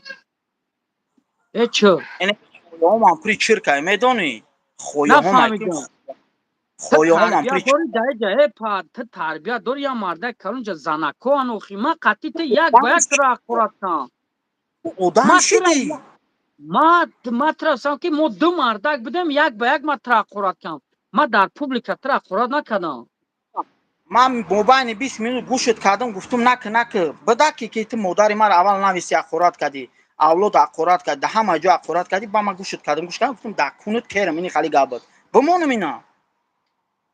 ای چپ اینه خویه هم پری چرکه میدونی خویه هم ایتون نفهمیدم تو خویه هم تربیت پری داری جای پا تو تربیت داری یا مرده کرونجا زنکو انوخی من قطعی تو یک با یک را اخورت کن آدم ما شدی ما ترسم که ما دو مردک بودم یک به یک ما ترا خورد کم ما در پوبلیکا ترا خورد نکردم من مبین 20 минут гӯшт кардам гуфтум нака бадаки ки ту модари маро аввал нависи ақурат кардӣ авлод ақурат кард да ҳама ҷо ақурат кардӣ ба ма гӯшт кардам гуфтум да кунут керам ини хали гап буд бимонам ина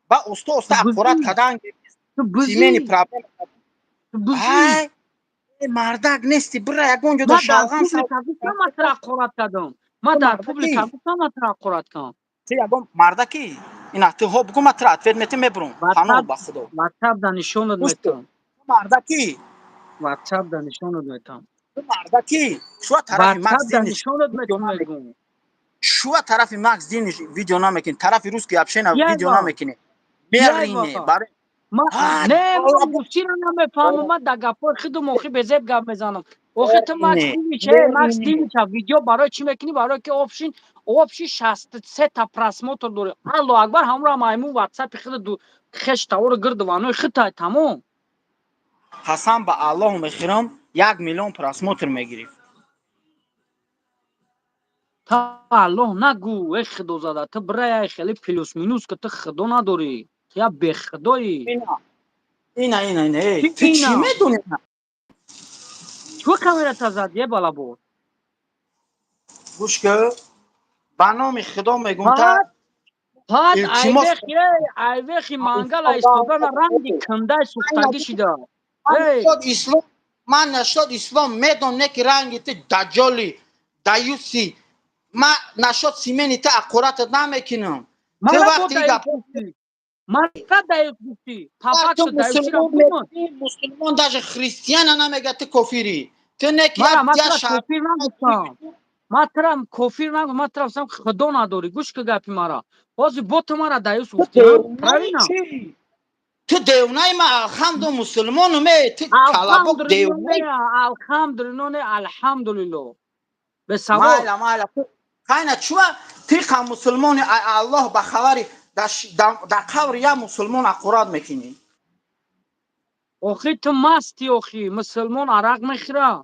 ба оста تو ақурат بزی кардан تو симени بزی проблем تو بزی ай мардак нести бира ягон ҷода ما در шалғам сав پوبلیکا گفتم ما ترا خورد کردم ما در мардаки پوبلیکا گفتم ما ترا خورد کردم ти ягон мардаки ина ту ҳо бигӯ ма тира ответ метем мебурам паноҳ ба худо واتساپ دانشونت гӯш кун میتم ту мардаки واتساپ دانشونت میتم ту мардаки шуа тарафи واتساپ макс диниш دانشونت видео میتم намекунӣ میگم شو طرف مکس دینش ویدیو نمیکنی طرف روس که افشین یای ویدیو با نمیکنی یای میرینه با برای ما ها نه من بالا گوشی رو نمیفهمم من در گپای خود موخی به زب گپ میزنم آخه تو مکس میرینه دیمیشه مکس میرینه دیمیشه ویدیو برای چی میکنی برای که آپشین 63 تا پرسموتر داره الله اکبر همراه مایمون واتساپ خود دو خش تاور گردوانو خطای تمام قسم به الله میخورم 1 میلیون پراسموتر میگیری تا الله نگو ای خدا زاده تو برای خیلی پلوس مینوس که تو خدا نداری تو یا به خدایی اینا ای چی تو چی اینا میدونی تو کامیرا تا زد یه بالا بود گوش که به نام خدا میگم تا بعد التماس ایوخی منگل ایستادن رنگی کنده سوختگی شده ای من نشاد اسلام میدونه که رنگی تو دجالی دیوسی من نشاد سیمنی تو اقورات نمیکنم تو مرا با وقتی دایو گپ گفتی مرا دایو گفتی پاپاک تو شد دایو چی را مسلمان بگن میگی مسلمان даже خریستیان نمیگه تو کافری تو نه که مرا یا ترا شهر کفیر نگفتم ما ترا کفیر نگفتم ما ترا سم خدا نداری گوش که گپی مرا بازی بوت مرا دایوس تو گفتی ها دیونه پروینا چی تو دیونه ما الحمد مسلمان می تو کلابک دیونه الحمدلله به سوال مایلا کاینا چوا تیقا مسلمان الله بخبری در قبر یا مسلمان اقراد میکنی آخی تو مستی آخی مسلمان عرق میخوره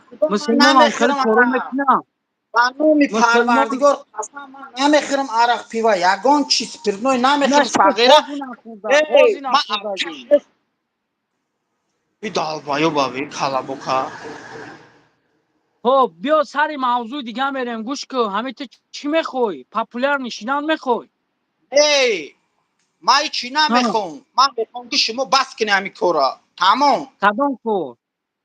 خدا من مسلمان هم خیلی نمیخورم کارو میکنه با نام مسلمان پروردگار قسم من نمیخورم عرق پیوا یگان چی سپرنوی نمیخورم نشتی فقیره خوزی نخورده ای خوزی من نخوردگی ارچش بی دالبایو باوی کلابوکا خب بیا سری موضوع دیگه بریم گوش کن همه تو چی میخوای پاپولار نشیدن میخوای ای من چی ها نمیخوام من میخوام که شما بس کنی همین کورا تمام کدام کن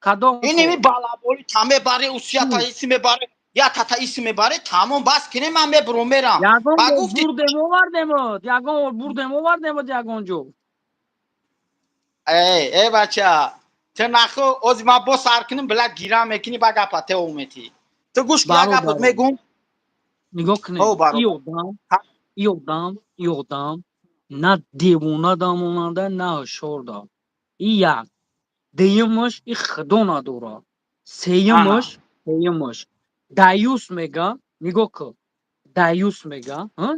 کدام این نمی کن بالابولی تمه باره اوسیا تا چی ایسی میباره یا تا ایسی میباره تمام بس کنی من میبرم میرم یگان با گفتی بردم آوردمت یگان بردم آوردمت یگان جو ای بچه تو نخو از ما با سر کنیم بلد گیرم میکنی با گپته اومتی تو گوش که یا گپت برادر میگم نگاه او کنه برو ای آدم نه دیوونه دامونده نه هشار دام این یک دیمش این خدا نداره آنا سیمش دایوس میگه نگاه کن دایوس میگه ها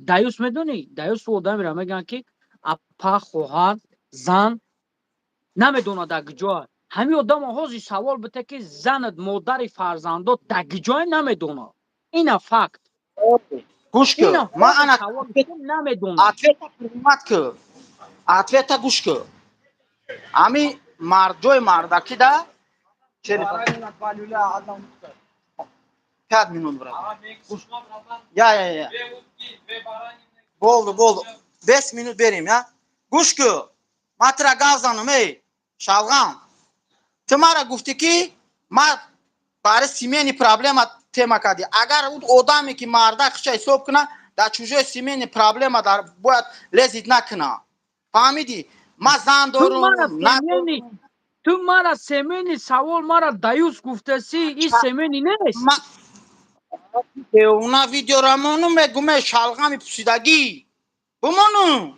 دایوس میدونی دایوس و آدم را میگن که اپا خواهر زن نمیدونه در کجا همین آدم حاضر سوال بده که زنت مادر فرزندات در کجا نمیدونه این فکت گوش که این ما حاضر انا سوال که نمیدونه اتویتا پرمات که اتویتا گوش که امی مردوی مردکی ده چه 5 minut برام یا болду 5 minut بریم یا گوش که ماترا گازانم ای شالغام تو مرا گفتی که ما برای سیمینی پرابلم تема کردی اگر اون آدمی که مرده خش حساب کنه در چوجه سیمینی پرابلم در باید لذت نکنه فهمیدی ما زن تو مرا دارم سمینی ندارم تو مرا سمینی سوال مرا دایوس گفته سی این سمینی ما نیست اونا ویدیو رامونو میگم شالغامی پوسیدگی بمانو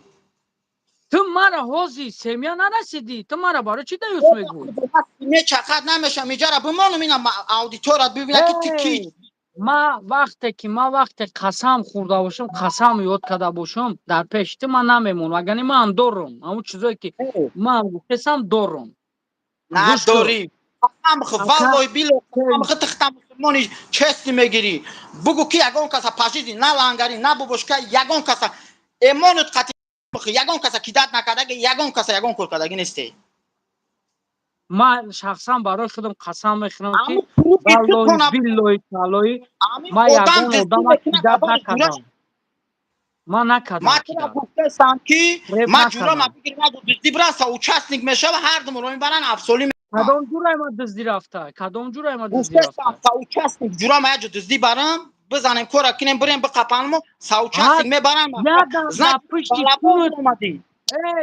تو مرا حوزی سمیا نرسیدی تو مرا برای چی دایوس میگوی نه چقدر نمیشم اینجا را بمانو اینم اودیتورات ببینه که تیکی ما وقتی قسم خورده باشم قسم یاد کرده باشم در پیش تو من نمیمون وگرنه من دارم همون چیزایی که من گفتم دارم گوش کن نداری هم خو اکا والله بیلو هم خو تختم مسلمانی چستی میگیری بگو کی یگان کسا پاشیدی نه لانگاری نه بوبشکا یگان کسا امانت قطعی یگان کسا کی داد نکرده یگان کسا یگان کول کردگی نیستی من شخصا برای خودم قسم میخورم اما که پروفی تو والله کنم بالله تعالی امی ما آدم یگان دستی آدم میکنه کیدت گبر جورش نکردم ما ما نکردم چرا کیدت گفتم که ریب ما جورا ما نکردم بگیر ما دستی براسا участник میشه و هر دم رو میبرن افسولی میکنن کدام جورای ما دزدی رفته کدام جورای ما دزدی گفتم رفته участник جورا ما دزدی برام بزنیم کورا کنیم بریم بقپانمو участник ها میبرن یادم значит در پشتی балабол کونت اومدی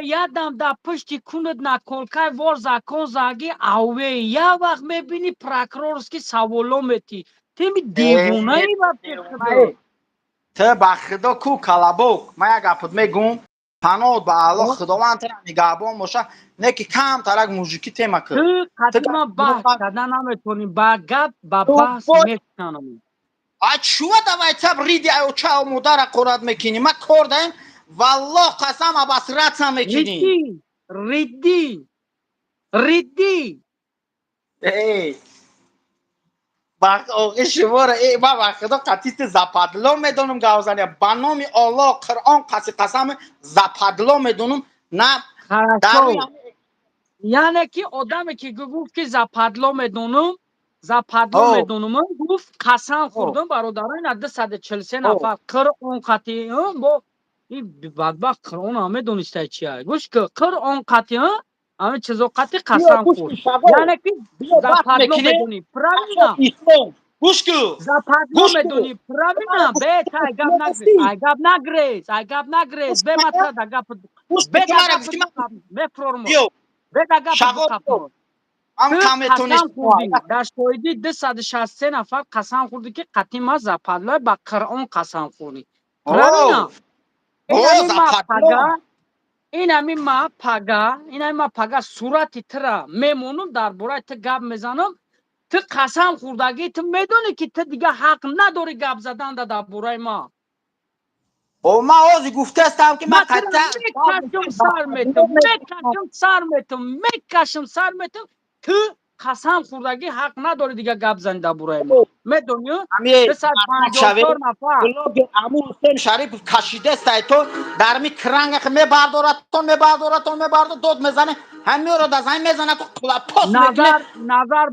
یادم در پشتی کونت نکلکای وار زکان زگی اوه یا وقت میبینی پراکرورسکی سوالا میتی تیمی دیوونه ای وقتی خدا ته با خدا کو کلابوک ما یک گپت میگم پناه به الله خداوند تر نگهبان باشه نه که کم ترک موجیکی تیما که تو تو قدیما بحث کردن نمیتونی با گپ با بحث باید میکنم چوه دوای تب ریدی او چاو مدار قراد میکنی ما کردیم والله قسم بس رات میکنی ریدی ریدی ریدی ای با شما را ای با خدا قطیت زپادلو میدونم گاوزنی با نام الله قرآن قسم زپادلو میدونم نه در روی خرشو یعنی که آدمی که گفت که زپادلو او میدونم گفت قسم او خوردم برادران از 243 او نفر قرآن قطعی با این بدبخت قرآن همه دونسته چیه گوش که قرآن قطعی همه چیزا قطعی بیا قسم گوش خورد کن شبا یعنی که بیا بس زپادلو میکنه میدونی اصلا پراوینا اسلام گوش کن زپادلو گوش کن میدونی تمام پراوینا گوش به تا کن ما گفتی ای گپ نگریز به گوش کن مطرد گپ گوش به کن تو مرا گپ گفتی من بفرمو بیا به گپ شبا بیا بقپمو هم تو کمتونش قسم خوردی در شاهدی 263 نفر قسم خوردی که قطعی ما زپادلو با قرآن قسم خوردی او پراوینا این او همی ما زپادلو پگا این همی ما پگا صورتی ترا میمونم در برای تو گپ میزنم تو قسم خوردگی تو میدونی که تو دیگه حق نداری گپ زدن در برای ما او ما اوزی گفته استم که من ما ترا قطع میکشم سر میتم تو قسم خوردگی حق نداری دیگه گپ زنی در برای ما میدونی امی 354 نفر بلوگ امو حسین شریف کشیده است تو در می کرنگ که میبردارد دود میزنه همین رو در زمین میزنه تو کلاپاس میکنه نظر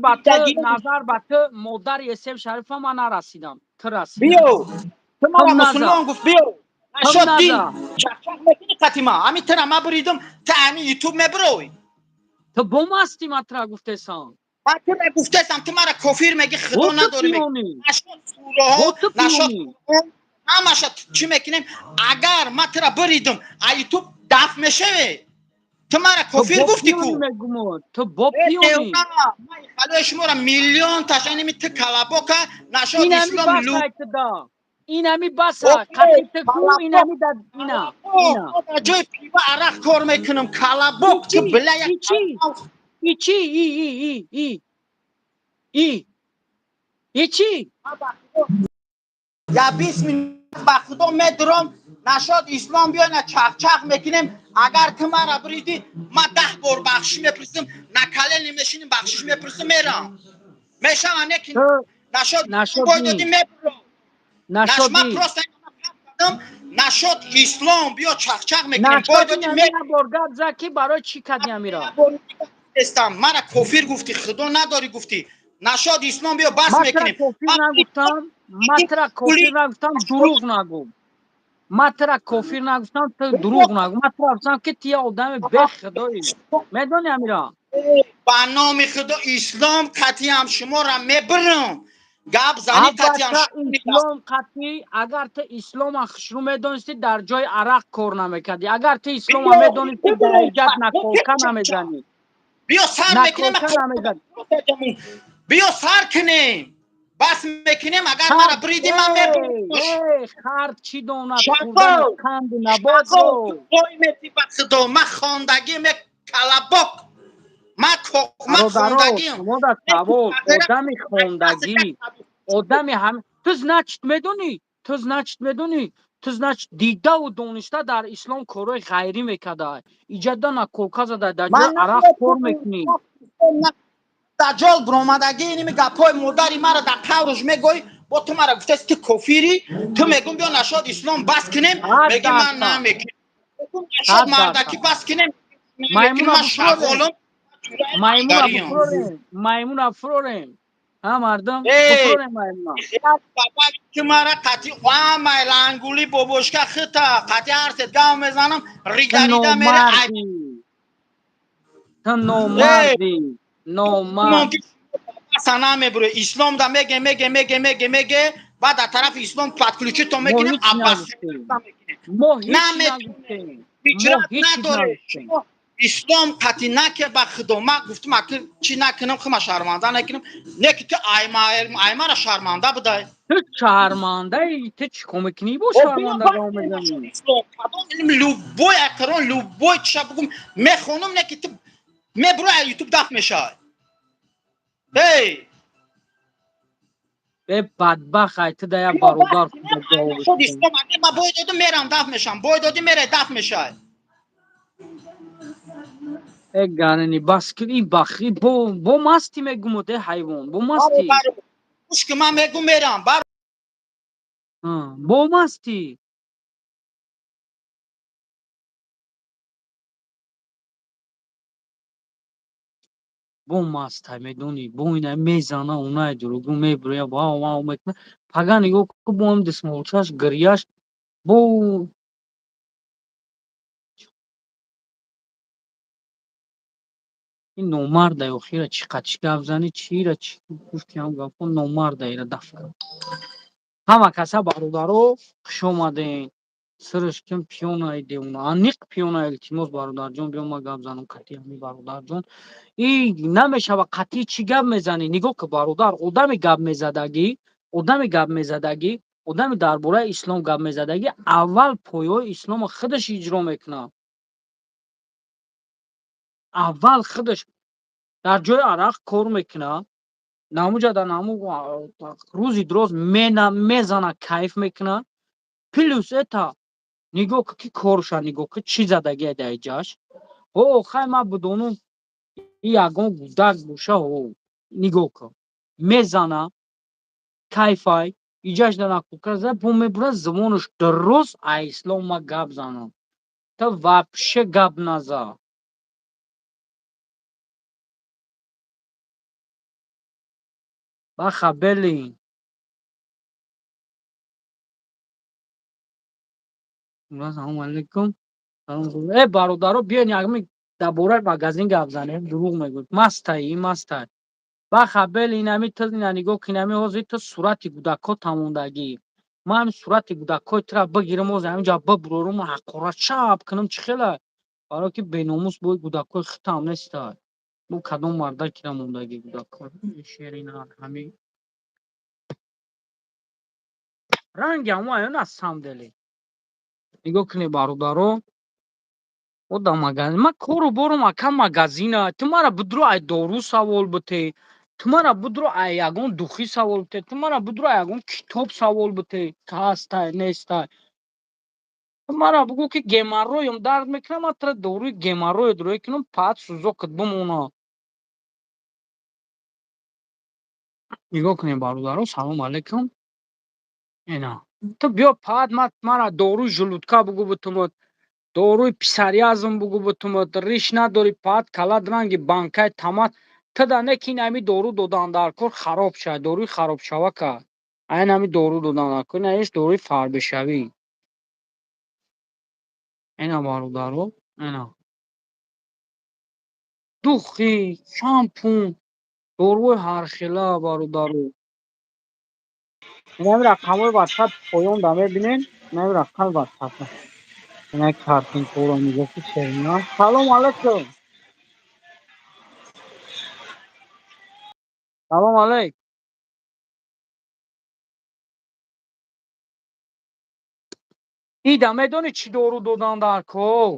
به تو مادر یوسف شریف ما نرسیدم تو رسیدم بیو تو هم مرا نظر مسلمان گفت بیو هم نشد نظر دین چخچخ میکنی قتیما همین تر ما بریدم تا همین یوتیوب میبروی تو بوم هستی مطرح گفته سان من تو نگفتم تو مرا کافیر میگی خدا با تو نداری میگی پیونی نشد سوره ها با تو نشد پیونی قرآن همش چی میکنیم اگر من ترا بریدم یوتیوب دفع میشه تو مرا تو کافیر با گفتی پیونی کو میگم تو با دیونا پیونی من خدای شما را میلیون تشنی می تو کلابوکا نشد اینمی اسلام بس لو دا اینمی بس اوکی قطعیت گو کلابوک اینمی داد کلابوک اینا ما در جای پیوا عرق کار میکنم کلابوک تو ایچی بله یک ایچی کلابوک ایچی ای ایچی یا 20 میلیون به خدا میدرم نشد اسلام بیا نه چخ چخ میکنیم اگر تو مرا بریدی ما 10 بار بخشش میپرسم نکله نمیشینیم بخشش میپرسم میرم میشم انکی تو نشد باید دادی نشدی میبرم ما نشدی پروست کردم نشد اسلام بیا چخ چخ میکنیم باید نشدی دادی نمی نبرگت زکی برای چی کدی امیرا استم مرا کافر گفتی خدا نداری گفتی نشاد اسلام بیا بس ماترا میکنیم کافیر نگفتم ماترا کافیر نگفتم دروغ نگو ماترا کافیر نگفتم تو دروغ نگو ماترا گفتم که تی آدم به خدایی میدونی امیرا با نام خدا اسلام قطعی هم شما را میبرم گپ زنی قطعی هم البته شما اسلام قطعی اگر تو اسلام خشرو میدونستی در جای عرق کار نمیکردی اگر تو اسلام بیا میدونستی در ببرم ایجاد نکولکه نمیزنی بیا سر میکنیم نکولکه نمیزنی بیا سر کنیم بس میکنیم اگر مرا خرد بریدی من میبرم خرد چی داند خوردن شاکو قند نبات شاکو تو رو بای میتی به خدا من خواندگی می کلبک من برادرو خواندگیم شما در سوال آدمی خواندگی آدمی هم تو زنچت میدونی تو زنچت دیده و دانسته در اسلام کارهای غیری میکده ایجادا نکولکه زده در جای من عرق کار میکنی دجال برآمدگی اینی گپای مادری مرا در قورش میگوی با تو مرا گفته است که کافری تو میگم بیا نشاد اسلام بس کنیم صد میگی من درصد نمیکنم میگم نشاد 100% مردکی بس کنیم نمیکنم میمون من بفروره شغالم جورای میمون مرداریم بفروره میمون بفروره ها مردم ای بفروره میمون بابا که مرا قطعی وام لنگولی بابوشکا خطا قطعی هر ست گام میزنم تو ریده ریده میره نومردی تو ای نومردی نومرد ممکن سنا میبره اسلام دا میگه بعد در طرف اسلام پتکلوچی تو ما میکنیم هیچ عباس نگفتیم ما هیچ نمیتونه نگفتیم ما هجرت هیچ چیز نداره نگفتیم شما اسلام قطعی نکه به خدا من گفتم اگر چی نکنم خما شرمنده نکنم نه که تو ایما را شرمنده بده تو شرمنده ای تو چی کمکنی با و بیا شرمنده گام بکنیم نشد میزنی اسلام کدام علم لوبوی اقران لوبوی چه بگم میخونم نه که تو میبره یوتیوب دف میشه هی به بدبخت ای تو دیا بیا برادر بس خود کنیم جوابش نشد کن اسلام اگر من باید دادم میرم دف میشم باید دادی میره دف میشه ای گاننی بس کری بخی بو مستی میگم ده حیوان بو مستی برو گوش که من میگم میرم بو مستی بو مست های میدونی بو اینه میزنه اونای دروگو میبره واو واو میکنه پگه نگو که بو هم دسمالچاش گریاش بو این نومرده و خیره چقدر چی گفت زنی چی را چی گفتی هم گفت کن نومرده ایره دفع همه کسا برادرو خوش آمدین سرش کم پیون ایده اونا انیق پیون التیموس برادر جون بیا ما گفت زنم کتی همی برادر جون این نمیشه و قطعی چی گپ میزنی نگاه که برادر آدمی گپ میزدگی آدمی درباره اسلام گپ میزدگی اول پایه اسلام خودش اجرا میکنه اول خودش در جای عرق کار میکنه ناموجا در نامو روزی دروز میزنه کیف میکنه پلوس اتا نگاه که کارش نگاه که چی زدگی در جاش او خیلی ما بدونم ягон гудак боша нигоҳ кун мезана кайфай иҷаш данакуказа бо мебура зубонаш дуруст а ислома гап занам та вапше гап наза баха белин салому алейкум бародаро биён якми дар бораи магазин гап занем дурӯғ мегӯед мастай баха бели инами ту ина нигоҳ ки инами ҳозир ту сурати кӯдакҳо тамондагӣ ман ҳамин сурати кӯдакҳои тура бигирам ҳозир ҳаминҷа бибурорум ҳақорат чап кунам чӣ хела барое ки беномус бои кӯдакҳои хитам нестай бо кадом мардакира мондагӣ кӯдакҳо шеринак ҳамин ранги ҳамаён аз самдели нигоҳ кунед бародаро о да магазин ман кору борум ака магазина ту мара будро ай дору савол бите ту мара будро ай ягон духӣ савол бите ту мара будро ай ягон китоб савол бите ҳастай нестай ту мара бугӯ ки геморроем дард мекунад ман тура доруи геморроет дурӯ кунам паат сӯзокат бимонад нигоҳ кунед бародаро салому алейкум ина ту биё паат мара доруи жулудка бугӯ битумад доруи писариазм бугӯ битумад риш надори паат калад ранги банкаи тамат туда не ки инами дору додан дар кор хароб шавад доруи харобшавака айнами дору додан дар кор ина еш доруи фарбишавӣ ина бародаро ина духӣ шампун доруи ҳархела бародаро инами рақамҳои ватсап поёнда мебинем инами рақами ватсапа ина картинкаро нигоҳ ки шерина салому алейкум салому алейк ида медонӣ чӣ дору додан дар кор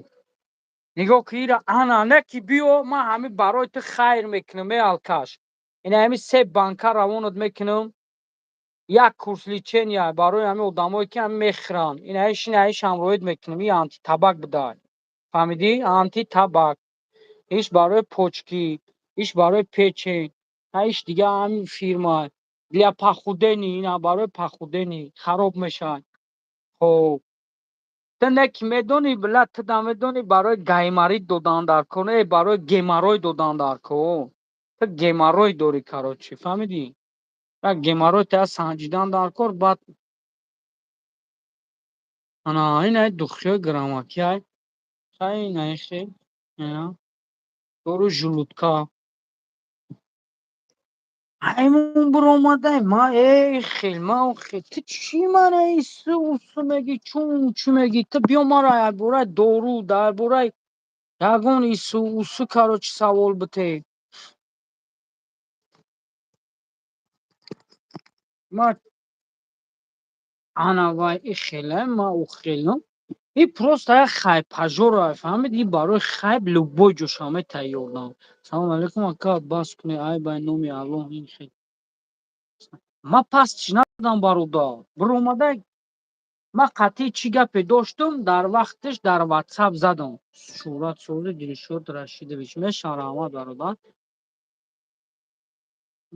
нигоҳ ки ира ана не ки биё ман ҳамин барои ту хайр мекунам алкаш ина ҳамин 3 банка равонат мекунам як курс лечения барои ҳамин одамое ки ҳамин мехӯранд инаиш ҳамроҳият мекунам и антитабак будай фаҳмидӣ антитабак иш барои почки иш барои печень иш дига ҳамин фирма для похудения ина барои похудения хароб мешавад хоб ту не ки медонӣ била ту намедонӣ барои гайморит додан дар кор барои геморрой додан дар кор ту геморрой дорӣ короче фаҳмидӣ як геморройта санҷидан дар кор баъд ана инаи духиёи грамакиай инаи хел ина доруи жулудка ҳаймон биромадай ман хел ман хел ту чӣ мара ису усу мегӣ чун чӣ мегӣ ту биё мара дар бораи дору дар бораи ягон ису усу короче савол бите ман ана вай и хелай ман ухелам и просто як хайпажора фаҳмидӣ барои хайп любой ҷоша метайёр дам салому алейкум ака бас кунед ай бай номи аллоҳ ин хел ман паст чӣ надодам бародар биромадай ман қатъи чӣ гапе доштам дар вақташ дар ватсап задам шӯҳратсози Дилшод Рашидович мешавад раҳмат бародар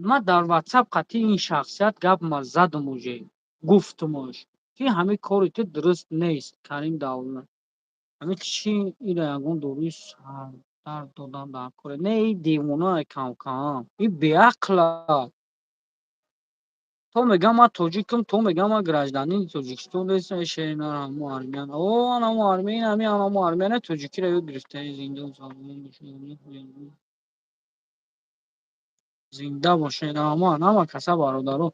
ман дар ватсап қатъи ин шахсият гапма задам уже гуфтумаш ки ҳамин кори ту дуруст нест Карим Давлат ҳамин чӣ ира ягон доруи сардард додан дар кор не и девонаи камкам и беақла то мегӯям ман тоҷикам то мегӯям ман гражданини Тоҷикистон ҳастам шерина ҳамо армян анамо армян ҳамин анамо армяни тоҷикиро ёд гирифтаи зинда бошед ҳама каса бародаро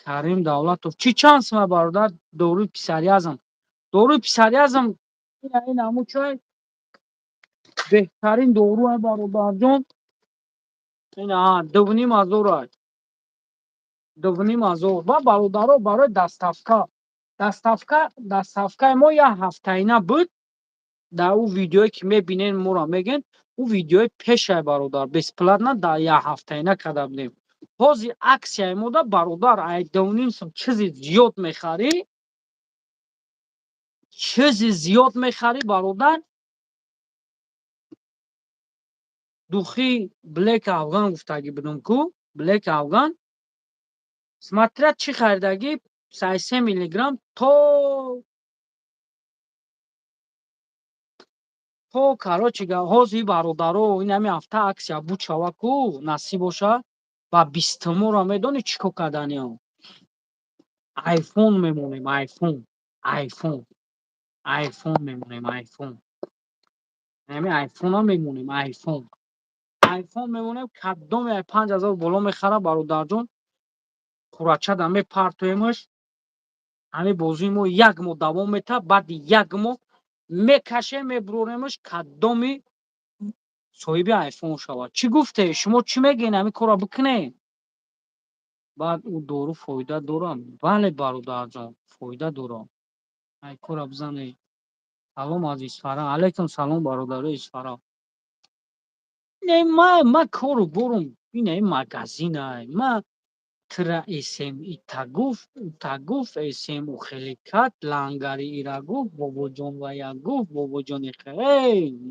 Карим Давлатов чӣ чанд сомай бародар доруи писариазм ин ҳамучай беҳтарин доруай бародарҷон ина 2500 2500 ва бародаро барои дастафкаи мо як ҳафтаина буд дар ӯ видеое ки мебинен моро мегӯед ӯ видеои пешай бародар бесплатна дар як ҳафтаина карда будем ҳозир аксияи мода бародар ай 2.5 сом чизи зиёд мехарӣ бародар духи блек афган гуфтагӣ будум ку блек афган смотря чӣ харидагӣ 33 миллиграмм то короче ҳозир бародаро ин ҳамин ҳафта аксия буд шава ку насиб боша ба 20 медонӣ чӣ кор карданиам айфон мемонем айфон мемонем ҳамин айфона мемонем айфон мемонем кадоме 5000 боло мехара бародарҷон хурачада мепартоемаш ҳамин бозии мо як моҳ давом метавад баъди як моҳ мекашем мебуроремаш кадоми соҳиби айфон шавад чӣ гуфте шумо чӣ мегӯед ҳамин корро бикунем баъд ӯ дору фоида дорад бале бародарҷон фоида дорад ай корро бизанед салом аз исфара алайкум салом бародарои исфара ман кору борум ин магазинай ман тра эсем ита гуфт ута гуфт эсем ухели кард лангари ира гуфт бобоҷон вая гуфт бобоҷони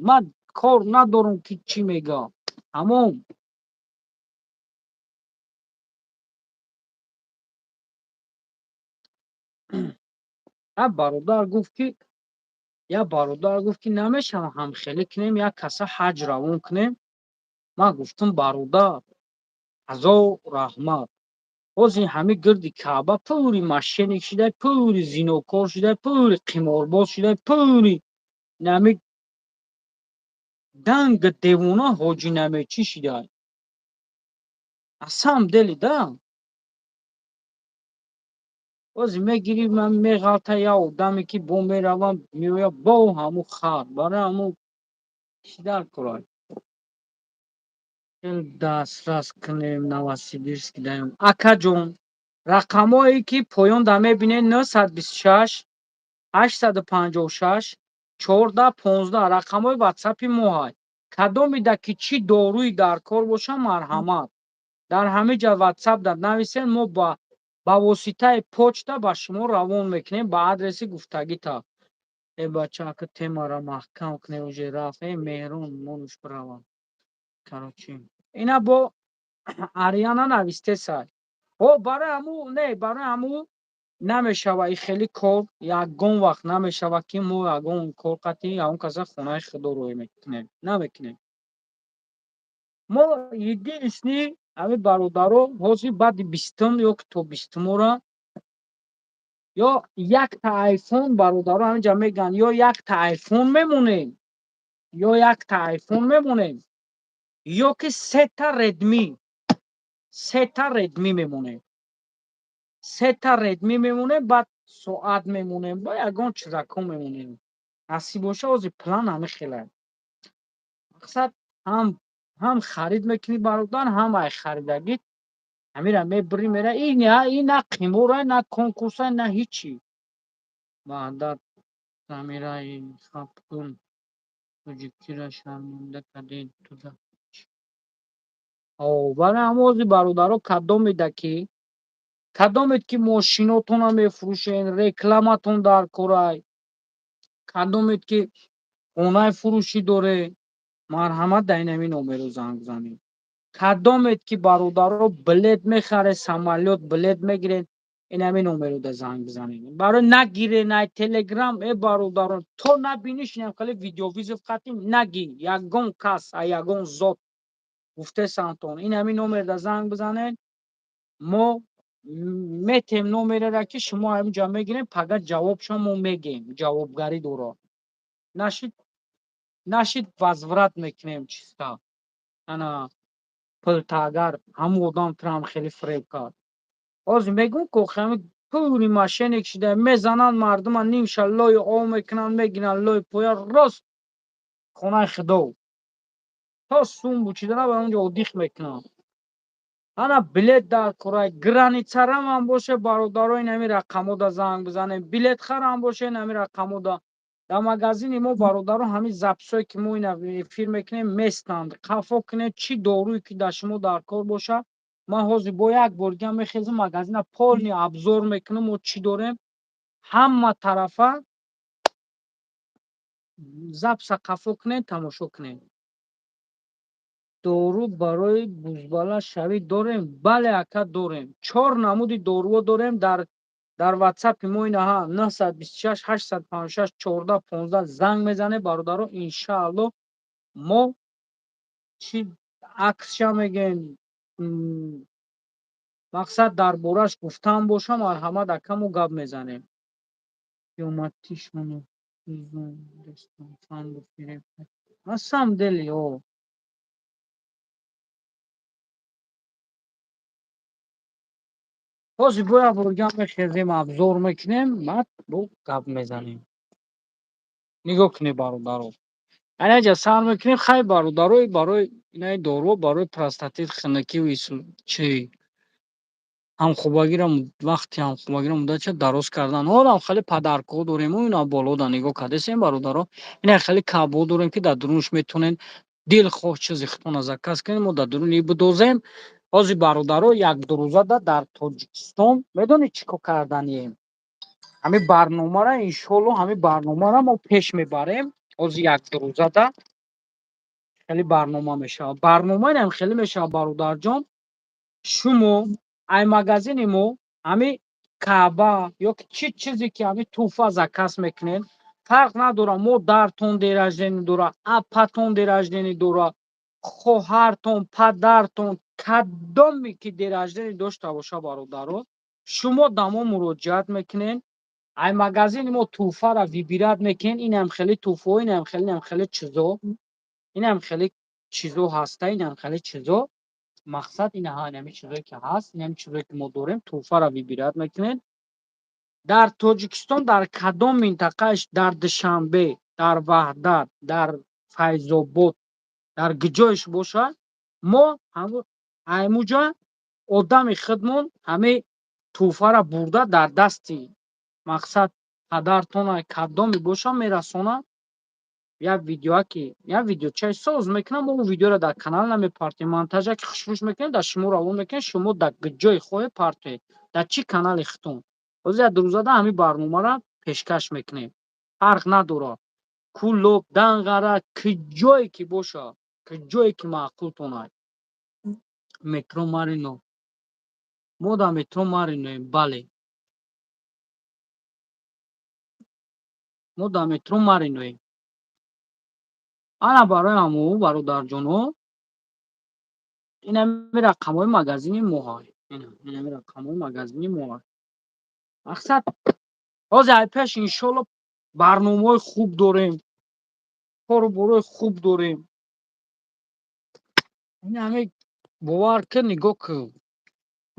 ман кор надорум ки чӣ мегӯяд тамом як бародар гуфт ки намешавад ҳамхелӣ кунем як каса ҳаҷ равон кунем ман гуфтам бародар ҳазор раҳмат ҳозир ҳамин гирди каъба пури мошенник шудаи пури зинокор шудаи пури қиморбоз шудаи пури ҳамин данга девона ҳоҷӣ намечӣ шудаи аз самдели да ҳозир мегирӣ ман меғалта як одаме ки бо меравам меояд бо ҳамун хар барои ҳамун чӣ дар кунад дастрас кунем новосибирск даём акаҷон рақамое ки поёнда мебинед 926 856 1415 рақамои ватсапи моҳай кадомида ки чӣ доруи дар кор боша марҳамат дар ҳамин ҷо ватсап дар нависед мо ба воситаи почта ба шумо равон мекунем ба адреси гуфтагита бачака темара маҳкам кунем уже рафт меҳрон монуш бирава короче ина бо ариана навистесай барои ҳамун намешавад хеле кор ягон вақт намешавад ки мо ягон кор қатӣ ягон каса хонаи худо рӯй мекунем намекунем мо единственный ҳамин бародаро ҳозир баъди 20 ё ки то 20 ё якта айфон бародаро ҳаминҷа мегӯянд ё якта айфон мемонем ё ки сета редми мемонем баъд соат мемонем бо ягон чизако мемонем насиб боша ҳозир план ҳамин хеле мақсад ҳам харид мекунӣ бародар ҳам ай харидагӣ ҳамира мебурӣ мера ин на қиморай на конкурсай на ҳичи ваҳдат замираи хапкун туҷикиро шарманда кардем туда барои ҳамон ҳозир бародаро кадомед ки мошинотонро мефурӯшед рекламатон дар корай кадомед ки хонаи фурӯшӣ доред марҳамат дар ин ҳамин номеро занг занед кадомед ки бародаро билет мехаред самолёт билет мегиред ин ҳамин номеро да занг бизанед барои нагиред най телеграм бародаро то набинӣ шинем хеле видеовизов қатӣ нагӣ ягон кас ягон зот гуфтесамтон ин ҳамин номер да занг бизанед мо метем номереро ки шумо ҳаминҷа мегирем фақат ҷавобшо мо мегем ҷавобгарӣ дорад нашид возврат мекунем чиста ана пултагар ҳамун одам трам хеле фреб кард ҳозир мегӯм ки охир пури мошенник шуда мезананд мардума нимша лои об мекунанд мегиранд лои поя рост хонаи худо то сум бучидара ба онҷо одих мекунанд ана билет дар корай границарам ҳам боше бародаро ин ҳамин рақамода занг бизанем билетхарам боше ин ҳамин рақамода дар магазини мо бародаро ҳамин записое ки мо ина эфир мекунем местанд қафо кунед чӣ доруе ки дар шумо дар кор боша ман ҳозир бо як бордига мехезам магазина полный обзор мекунам мо чӣ дорем ҳама тарафа записа қафо кунед тамошо кунед дору барои бузбала шавӣ дорем? Бале ака дорем. 4 намуди доруо дорем. Дар ватсапи мо инаҳа 926 856 14 15 занг мезанед бародаро. Иншаалло мо чӣ аксша мегем мақсад дар бораш гуфтан бошам, марҳамат акаму гап мезанем. Қиёматишону фанду фиреб ҳастам дели ҳозир бояд бургам мехезем, абзор мекунем, баъд бо гап мезанем. нигоҳ кунед бародаро. Анаҷа сар мекунем, хай бародаро барои инаи доруо барои простатит, хинакиву чӣ ҳамхӯбагира вақти ҳамхӯбагира муддатша дароз кардан. Ҳолам хеле падарко дорем, ина болода нигоҳ кардесем бародаро. Ина хеле кабо дорем, ки дар дурунаш метонен дилхоҳ чизи хитона заказ кунем, мо дар дуруни бидозем. ҳозир бародаро як-ду рӯзада дар Тоҷикистон медонед чӣ кор карданием? Ҳамин барномаро иншоалло ҳамин барномаро мо пеш мебарем. ҳозир як-ду рӯзада хеле барнома мешавад. Барномаам хеле мешавад бародарҷон. шумо ай магазини мо ҳамин каъба ёки чӣ чизе ки ҳамин туҳфа заказ мекунед, фарқ надорад модаратон ден раждени дорад, апатон ден раждени дорад, хоҳартон, падартон, кадоме ки ден раждени дошта боша бародаро, шумо дар мо муроҷиат мекунед. ай магазини мо туҳфаро вибират мекунед. Инам хеле туҳфаҳо, инам хеле чизо, инам хеле чизо ҳаста, инам хеле чизо. мақсад инаҳа ҳамин чизое ки ҳаст, ин чизое ки мо дорем, туҳфаро вибират мекунед. дар Тоҷикистон дар кадом минтақааш, дар Душанбе, дар Ваҳдат, дар Файзобод, дар гиҷоиш бошад, мо аймуҷа одами худмон ҳамин туҳфаро бурда дар дасти мақсад падартона кадоме боша мерасонад. як видеоаки як видеочаи соз мекунам, мо видеоро дар канал намепартем, монтажаки хушбуш мекунем, дар шумо равон мекунем, шумо дар ҷои хоҳед партоед, дар чӣ канали хитон. ҳозир як рӯзада ҳамин барномаро пешкаш мекунем. фарқ надорад кӯлоб, данғара, ки ҷое ки боша, ки ҷое ки маъқултон аст. метро марино, мо дар метро мариноем. Бале, мо дар метро мариноем. ана барои ҳамоҳу бародарҷонҳо инами рақамҳои магазини мо ҳаст. инами рақамҳои магазини мо ҳаст. мақсад ҳозир ай пеш иншоалло барномаҳои хуб дорем, коруборои хуб дорем. ин ҳамин бовар кӣ,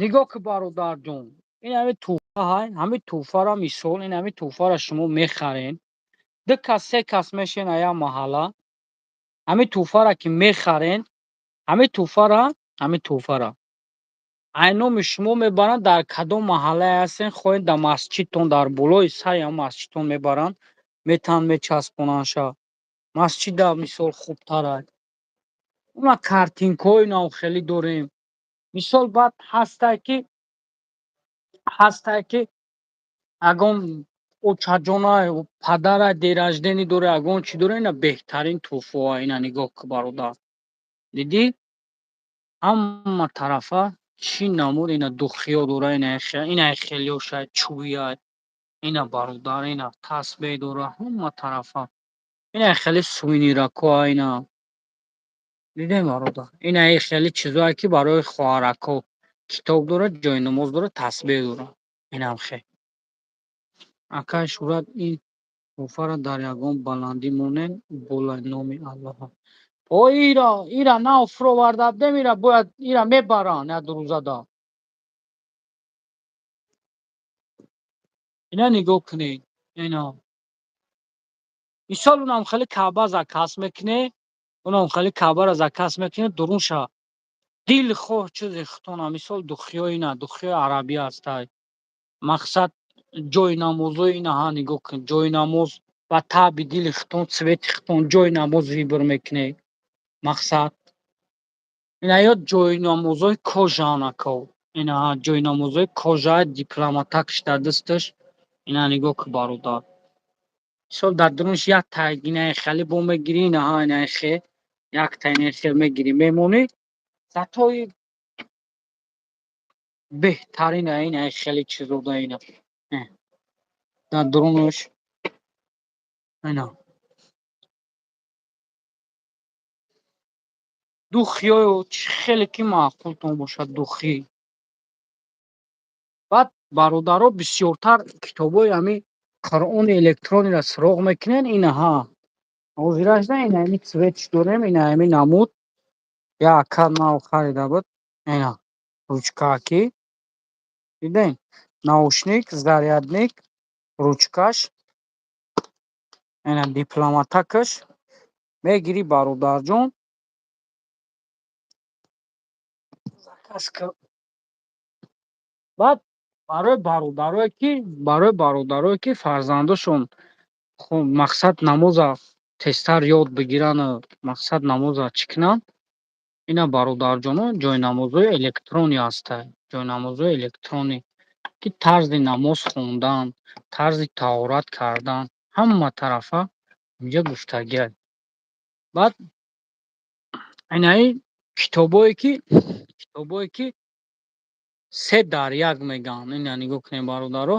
нигоҳ кӣ бародарҷон, ин ҳамин туҳфа ҳаст. ҳамин туҳфаро мисол ин ҳамин туҳфаро шумо мехарен, 2 кас 3 кас мешен аз як маҳалла. ҳамин туҳфаро ки мехарен, ҳамин туҳфаро ай номи шумо мебаранд, дар кадом маҳаллае ҳастен, хоҳед дар масҷидтон, дар болои сари ҳамин масҷидтон мебаранд, метан мечаспонандша. масҷида мисол хубтар аст. уна картинкаҳои нав хеле дорем. мисол баъд ҳастае ки ягон очаҷона падара дераждени дора, ягон чӣ дора, ина беҳтарин туҳфаҳо, ина нигоҳ кӣ бародар. дидӣ ҳама тарафа чӣ намуд ина духиё дора, инаи хелиё шаид чӯбӣ аст, ина бародар, ина тасбеҳ дора, ҳама тарафа. инаи хеле сувенирако аст, ина дидем бародар. инаи хеле чизое ки барои хоҳарако, китоб дора, ҷойнамоз дора, тасбеҳ дора. инам хел акай шурат ин туҳфаро дар ягон баландӣ монем, болай номи Аллоҳ. ира нав фуроварда будем, бояд ира мебаранд як рӯзада. ина нигоҳ кунед. ина мисол унам хеле каъба заказ мекунед, унам хеле каъбаро заказ мекунед, дурунша дилхоҳ чизи хитона, мисол духиё, ина духиёи арабӣ ҳастай. мақсад ҷойнамозои инаҳа нигоҳ кунед, ҷойнамоз ва таъби дили хитон, цвети хитон, ҷойнамоз вибр мекунед. мақсад ина ё ҷойнамозои кожаан ако, инаҳа ҷойнамозои кожа, дипломатакш дар дасташ, ина нигоҳ кӣ бародар. мисол дар дурунаш як таг инаи хеле бо мегирӣ, инаҳа инаи хел як та инерсия мегирӣ мемонӣ затои беҳтарина ина хеле чизода ина дар дурунаш ина духиёю чӣ хеле ки маъқултон бошад духӣ. Баъд бародаро бисёртар китобои ҳами Қуръони электрониро суроғ мекунед инаҳа. Ҳозираш на ина ҳами цветш дорем ина ҳами намуд як кад ман харида буд ина ручкаки дидем наушник, зарядник, ручкаш ина дипломатакаш мегирӣ бародарҷон закаска. Баъд барои бародарое ки фарзандашон мақсад намоза тезтар ёд бигирану мақсад намоза чӣ кунанд ина бародарҷоно ҷойнамозҳои электронӣ ҳастанд. Ҷойнамозҳои электронӣ ки тарзи намоз хондан, тарзи таҳорат кардан ҳама тарафа инҷа гуфтагиа. Баъд инаи китобое ки 3 дар 1 мегӯянд. Ина нигоҳ кунед бародаро,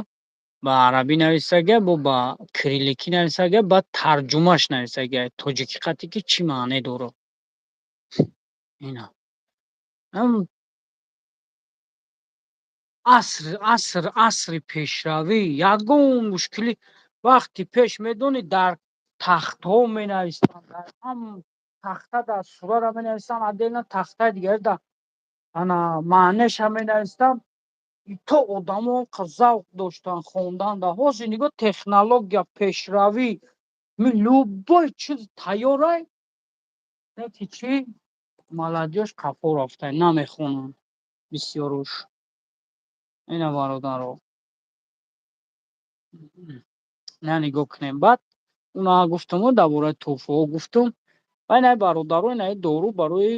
ба арабӣ нависагиа бо ба кирилликӣ нависагиа, баъд тарҷумаш нависагиа. Тоҷикӣ хати ки чӣ маъне дорад. Ина асри пешравӣ ягон мушкилӣ вақти пеш медонед дар тахтҳо менавистанд, дар тахта дар сурара менавистанд, отдельно тахтаи дигаре дар маънеша менавистанд. То одамо завқ доштанд хонданда. Ҳозир нигоҳ технология, пешравӣ, любой чиз тайёрай, ки чӣ молодёж қафо рафтаанд, намехонанд бисёруш. Ина бародаро на нигоҳ кунем. Баъд онаҳо гуфтуму дар бораи тӯҳфаҳо гуфтум. Ва инаи бародаро инаи дору барои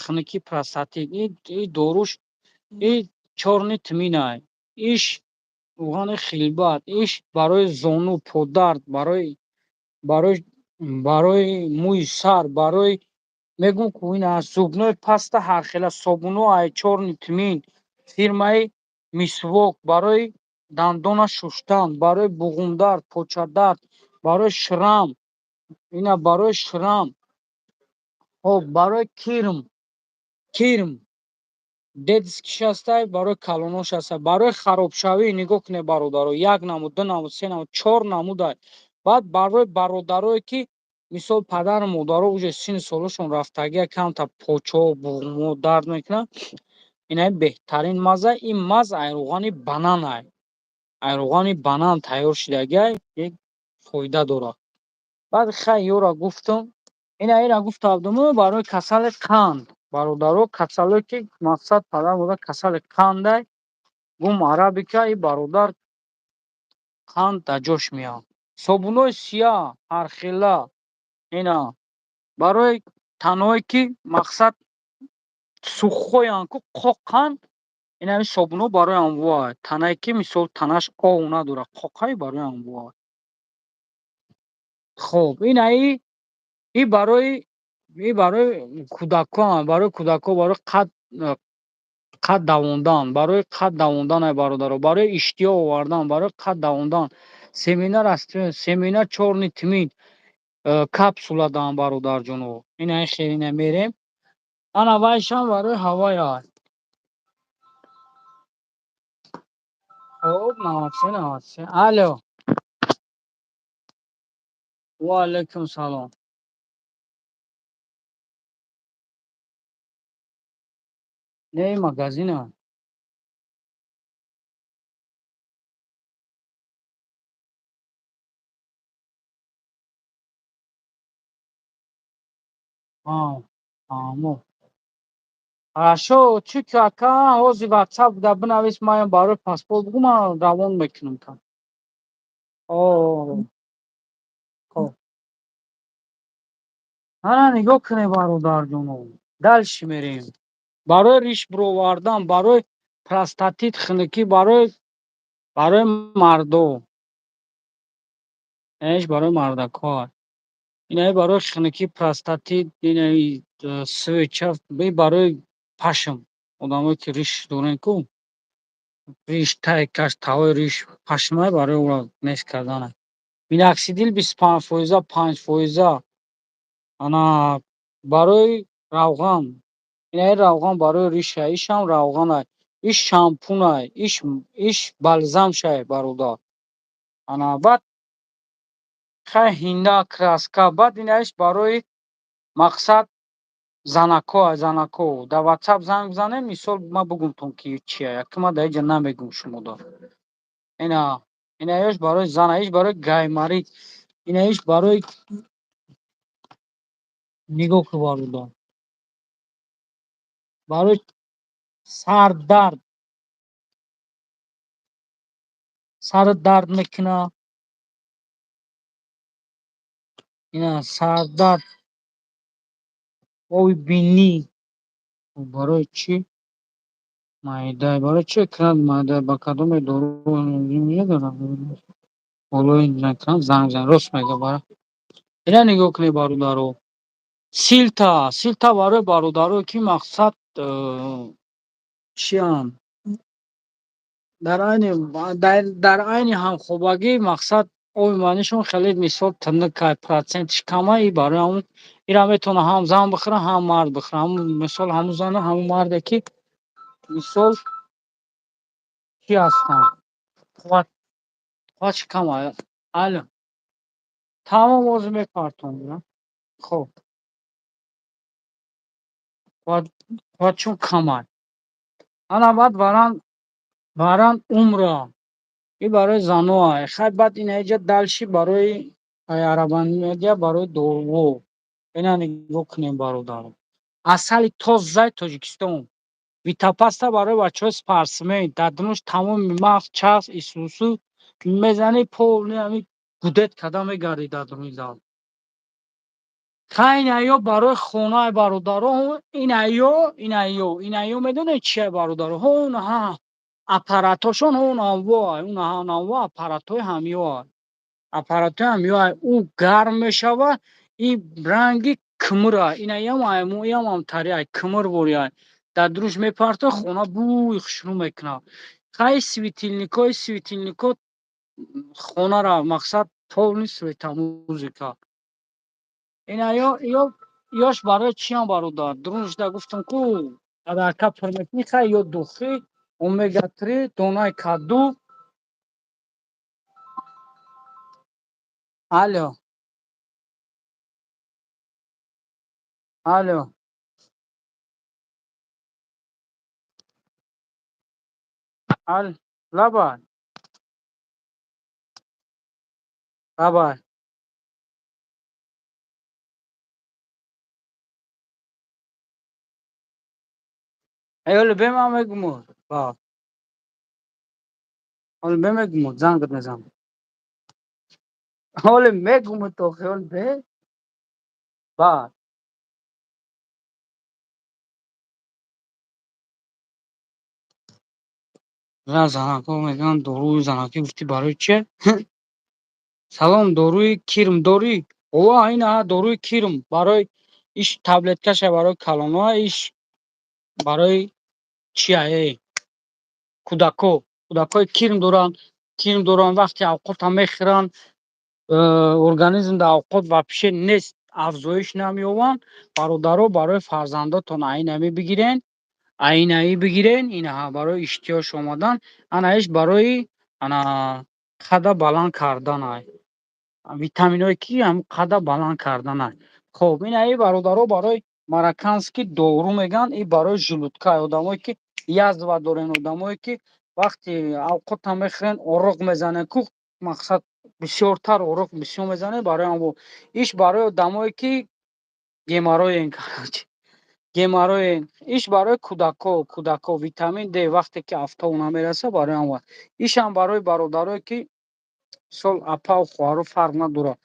хунуки простатит и доруш и чорни тминай, иш рӯғани хилбат, иш барои зону, подард, барои мӯи сар, барои мегӯям ку ина зубной паста ҳархела, собунҳои чорни тмин, фирмаи мисвок барои дандона шуштан, барои буғумдард, почадард, барои шрам, ина барои шрам, барои кирм детскиш ҳастай, барои калонош ҳастай, барои харобшавӣ нигоҳ кунед бародаро 1 намуд, 2 намуд, 3 намуд, 4 намудай. Баъд барои бародарое ки мисол падару модаро уже синни солашон рафтагиа камтар почаҳо, буғумҳо дард мекунанд, инаи беҳтарин мазза ин мазз айрӯғани бананай. Айрӯғани банан тайёр шудагиай фоида дорад. Баъд хай ёра гуфтум ина гуфта будуму барои касали қанд. Бародаро касалое ки мақсад падару модар касали қандай гум арабика и бародар қанд дар ҷош меянд. Собунҳои сиёҳ ҳархела ина барои танҳое ки мақсад суххоянд ку қоқанд инами собунҳо барои анвоа. Танае ки мисол танаш оҳ надорад, қоқаи барои анвоа. Хоб барои кӯдакон, барои қад давондан, барои қад давонданай бародаро, барои иштиҳо овардан, барои қад давондан. Семена чорни тмин капсула даҳанд бародарҷоно. Инаи хелина мерем. Ана вайшам барои ҳавая. Хоб, 93. Алло. Ва алайкум салом. Не магазина. Тамом. Хорошо, чӣ ака ҳозир WhatsApp да бинавис, ман барои паспорт бигӯ, ман равон мекунам кам. Хоб. Ана нигоҳ кунед бародарҷоно. Дальше мерем. Барои риш бировардан, барои простатит, хунукӣ, барои мардо. Барои мардакҳо. Инаи барои хунукӣ простатит, инаи свеча, барои пашм. Одамое ки риш доранд ку, риш тай каш тавои риш пашмай барои оро нест кардана. Миноксидил 25%, 5%. Ана барои равған. Инаи равған барои риша, ишам равғана, иш шампуна, иш балзам шай бародар. Ана баъд хай ҳинда краска, баъд инаиш барои мақсад занако. Дар WhatsApp занг бизанед, мисол ман бигумтон ки чия, яки ман дар инҷа намегум шумодар. Инаиш барои зана, иш барои гаймарӣ, инаиш барои нигоҳ ки бародар. Барои сардард, сарат дард мекуна. Ина сардард, оби бинӣ. Барои чӣ? Маъда. Барои чӣ кунад маъда? Ба кадоме дору медорад? Болои накунад занг бизан. Рост мегӯяд бара. Ина нигоҳ кунед бародаро. Силта барои бародарое ки мақсад чианд? Дар айни ҳамхобагӣ мақсад оби маънишон хеле мисол тунука, процентиш кама, и барои ҳамун ира метавона ҳам зан бихӯра, ҳам мард бихӯра. Ҳамун мисол ҳамун зана, ҳамун марде ки мисол чӣ ҳастанд? Қувватиш кама. Алё. Тамом овоз мепартонӣ. Хоб. Қувватишон кама. Ана баъд баранд умра. И барои заноа. Хай баъд инаиҷа дальши барои арабанияга барои дорво. Ина нигоҳ кунед бародаро. Асали тозаи Тоҷикистон. Витапаста барои бачаҳои спортсмен. Дар дунуш тамоми мағз, част, исусу мезани полни ҳами гудет карда мегарди дар дуруни зал. Хай инаё барои хонаи бародаро, инаё медонед чия бародаро? Онаҳа аппаратошон анвоъ, анвоъ аппаратҳои ҳамёа. Аппаратҳои ҳамёа. Ӯ гарм мешавад, и ранги кӯмира. Инаям ҳамтария кӯмир вория. Дар дуруш мепартоӣ, хона бӯи хушрӯ мекунад. Хай светильнико хонара мақсад полни светомузыка. Ёш барои чиям бародар? Дружда гуфтам ку адарка пур мекунӣ, хай ё духӣ, омега 3, донаи кадду. Алё. Лабай. Оли беман мегумад. Ба. Оли бемегумад, зангат мезан. Оли мегумад то хёл бе. Ба. Занако мегӯянд доруи занакӣ гуфтӣ барои чие? Салом, доруи кирм дорӣ? Ова инаҳа доруи кирм барои иш таблеткаша барои калонҳо, иш барои чия кӯдакои кирм доранд. Вақте овқотам мехӯранд, организм дар овқот ва пише нест, афзоиш намеёбанд. Бародаро барои фарзандотон айнаӣ бигирен. Инаҳа барои иштиёш омадан. Анаиш барои қадда баланд карданай. Витаминҳое ки қадда баланд карданай. Хоб, инаи бародаро барои мароккански дору мегӯянд, и барои желудка. Одамое ки язва доранд, одамое ки вақти овқотам мехӯранд, ороқ мезананд ку, мақсад бисёртар ороқ бисёр мезананд, барои ҳамо. Иш барои одамое ки геморроен. Иш барои кӯдако. Витамин Д вақте ки афтов намерасад, барои ҳамо. Ишам барои бародарое ки мисол апа ва хоҳару фарқ надорад.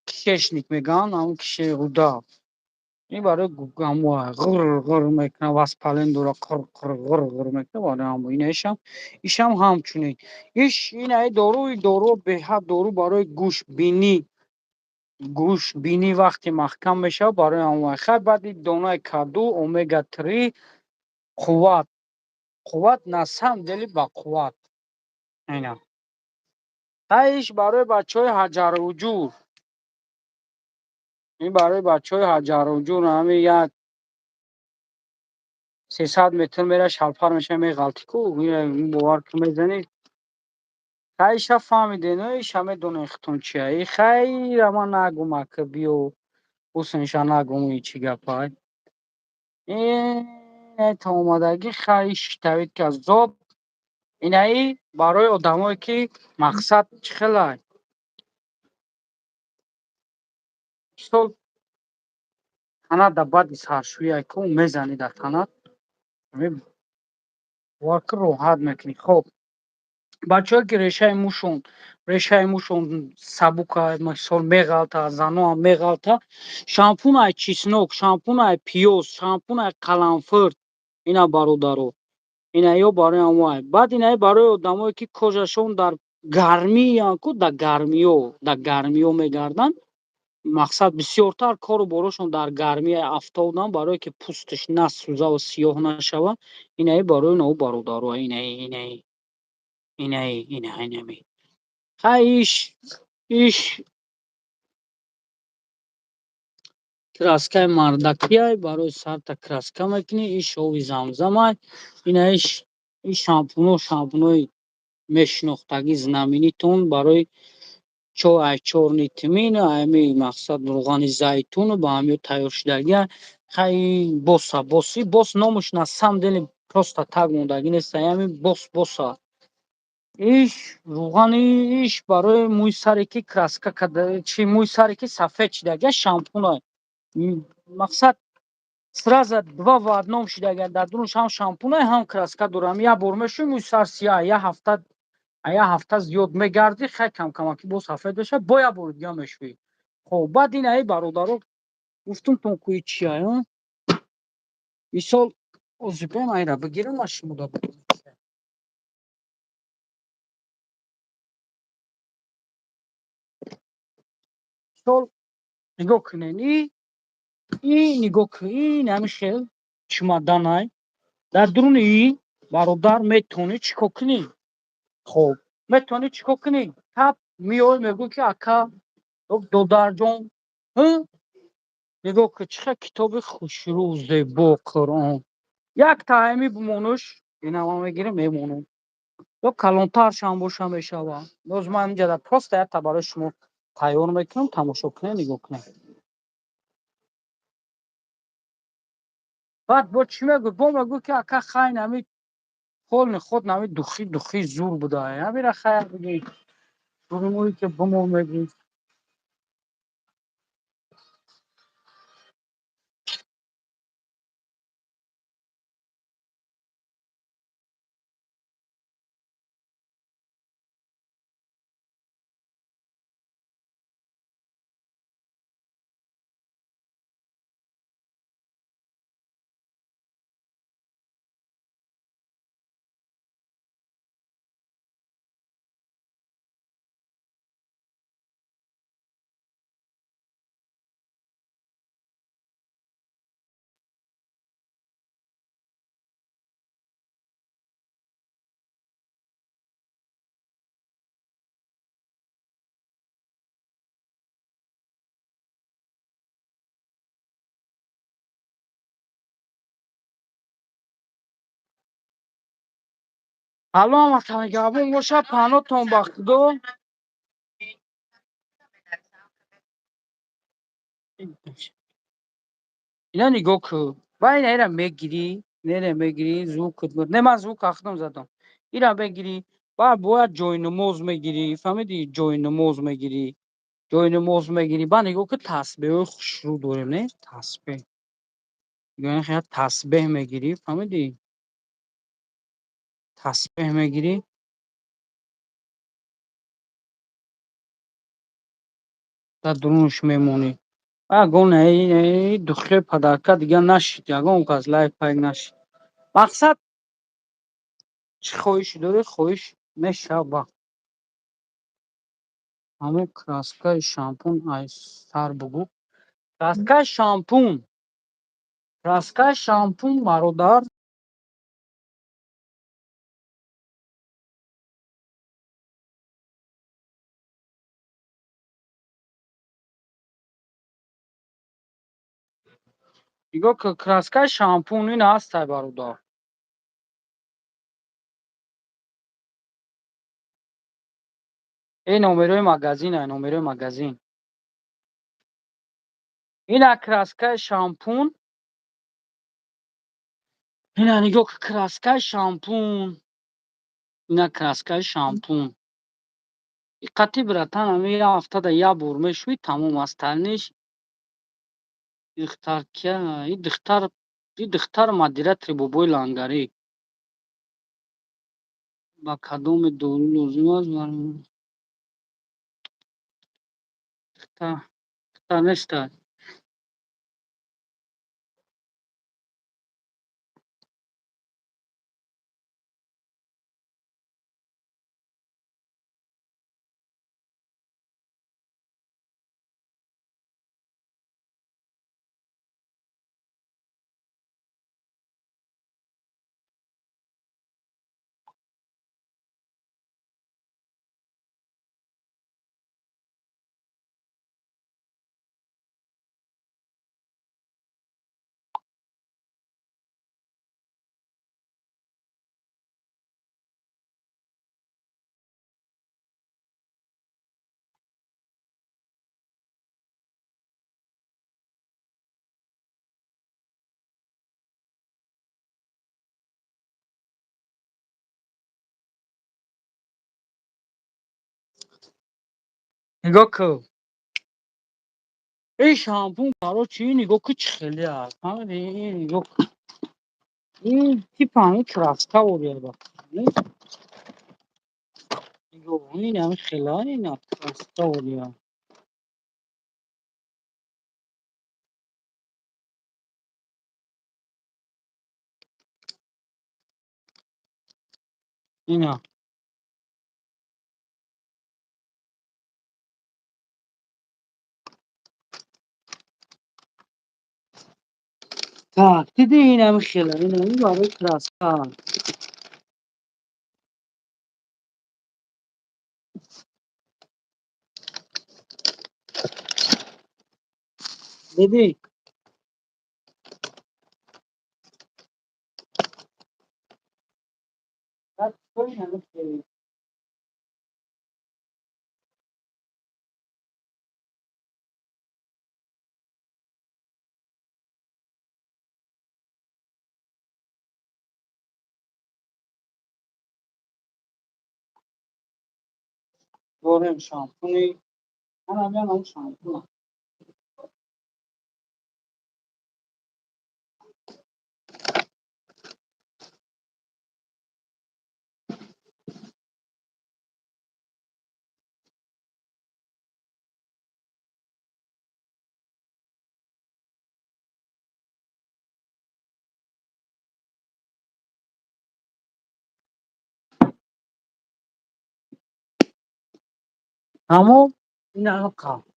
Кишечник мегӯянд, ҳамун киши руда. Ин барои ҳамо ғир мекунад, воспален дорад, ғир мекунад, барои ҳамо. Ишам ҳамчунин. Инаи дору беҳад дору барои гӯш, бинӣ. گوشت بینی وقتی محکم میشه برای اون خیلی بعد دانه کدو اومگا 3 قوت قوت на самом деле با قوت اینا تایش برای بچهای حجر وجود این برای بچهای حجر وجود همین یک 300 متر میره شلپر میشه میغلطی کو این باور که میزنی تایش فهمیدین ایش همه دونه اختون چیه ای خیر اما نگو که بیو حسنشا نگو این چی گپای این تا اومدگی خیش توید که زاب اینایی برای آدمایی که مقصد خیلی سال تنه در بعد سرشویی که اون میزنی در تنه وارک راحت میکنی خب بچه‌ها که ریشه موشون سبوکه مثال میغلطه زنو هم میغلطه شامپون های چیسنوک شامپون های پیوز شامپون های قلنفر اینا برادرو اینا یا برای اموای بعد اینا برای آدمایی که کجاشون در گرمی یا کو در گرمیو میگردن مقصد بسیارتر کارو براشون در گرمی افتادن برای که پوستش نسوزه و سیاه نشوه اینا برای نو برادرو اینا краскаи мардакиай барои сарта краска мекунӣ ин шови замзамай инаиш ин шампунои мешинохтагӣ знаминитон барои чой чорни тмин ами мақсад рӯғани зайтуну ба ҳамиё тайёршудагия хай боса бос номуш на самом деле просто так мондаги нест ами боса иш рӯғани иш барои мӯи саре ки краска када чи мӯи саре ки сафед шудагия шампунай мақсад сразу два в одном шудагия дар дунуш ҳам шампунай ҳам краска дорам як бор мешӯи мӯи сар сиёҳ як ҳафта зиёд мегарди хай камакӣ боз сафед меша бо як бори дига мешӯӣ хоб баъд инаи бародаро гуфтумтон ку чия мисол озибем айра бигирам аз шумо да мисол нигоҳ кунед ин нигоҳ кунед ин ҳамин хел чумаданай дар дуруни ин бародар метавонӣ чӣ кор кунӣ хоб метавонӣ чӣ кор кунӣ тап меоӣ мегӯӣ ки ака додарҷон нигоҳ кун чӣ хел китоби хушрӯ зебо қуръон як таҳами бимонуш ина ман мегирам мемонам ё калонтаршам боша мешава боз ман инҷа просто якта барои шумо тайёр мекунам тамошо кунед нигоҳ кунед баъд бо чӣ мегӯ бо мегӯ ки ака хай нами холни худ нами духӣ зур будае ҳамира хай биги дуримое ки бимон мегӯ алло матамегабон боша паҳнотон ба худо ина нигоҳ кун ва ина мегирӣ мегирӣ звукот не ман звук ахтам задам ира мегирӣ ва бояд ҷойнамоз мегирӣ фаҳмидӣ ҷойнамоз мегирӣ ба нигоҳ кун тасбеҳҳои хушрӯ дорем не тасбеҳ тасбеҳ мегирӣ фаҳмидӣ тасбеҳ мегирӣ дар дурунаш мемонӣ ягон духии падарка дига нашид ягон кас лайк пайк нашид мақсад чӣ хоҳиши дорӣ хоҳиш мешава ҳамон краскаи шампун ай сар бугу. Краскаи шампун. Краскаи шампун бародар. Нигоҳ кун, краскаи шампун ин ҳастай бародар. Номерои магазинай, номерои магазин. Ина краскаи шампун. Ина нигоҳ кун, краскаи шампун. Ина краскаи шампун. Диққати биратан ҳамин як ҳафтада як бор мешӯӣ, тамом аст. Таниш духтарка, ин духтар мадирати бобои лангарӣ. Ба кадоме дору лозим аст барои духтар нестай. нигоҳ кун. Ин шампун короче, ин нигоҳ кун чӣ хеле аст. Ин нигоҳ кун. Ин типа ҳамин краска орияд. Нигоҳ ин ҳамин хела ина краска орияд. Ина. Так, диди ин ҳамин хела. Ин барои краска аст. диди. Так, ин ҳамин хела. دارم شامپونی. من ҳамин шампун аст. Тамом. Ин ҳамин қабл.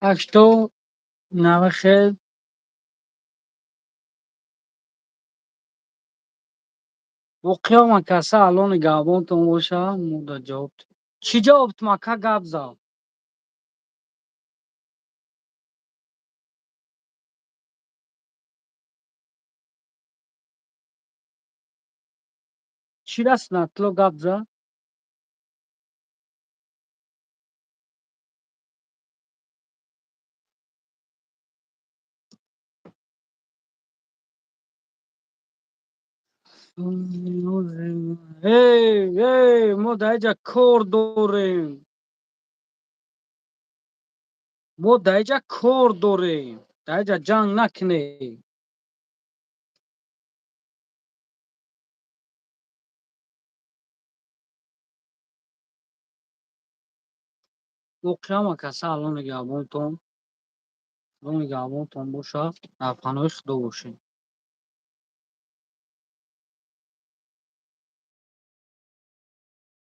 ҳашту нави хел. воқеан макаса алон нигаҳбонтон боша. мода ҷавоб. Чӣ ҷавоб мака гап зад? چی راست نتلو گپ زد؟ ما در اینجا کار داریم. ما در اینجا کار داریم. در اینجا جنگ نکنیم. اوقیام کسی الان نگهبانتون باشه. در پناه خدا باشین.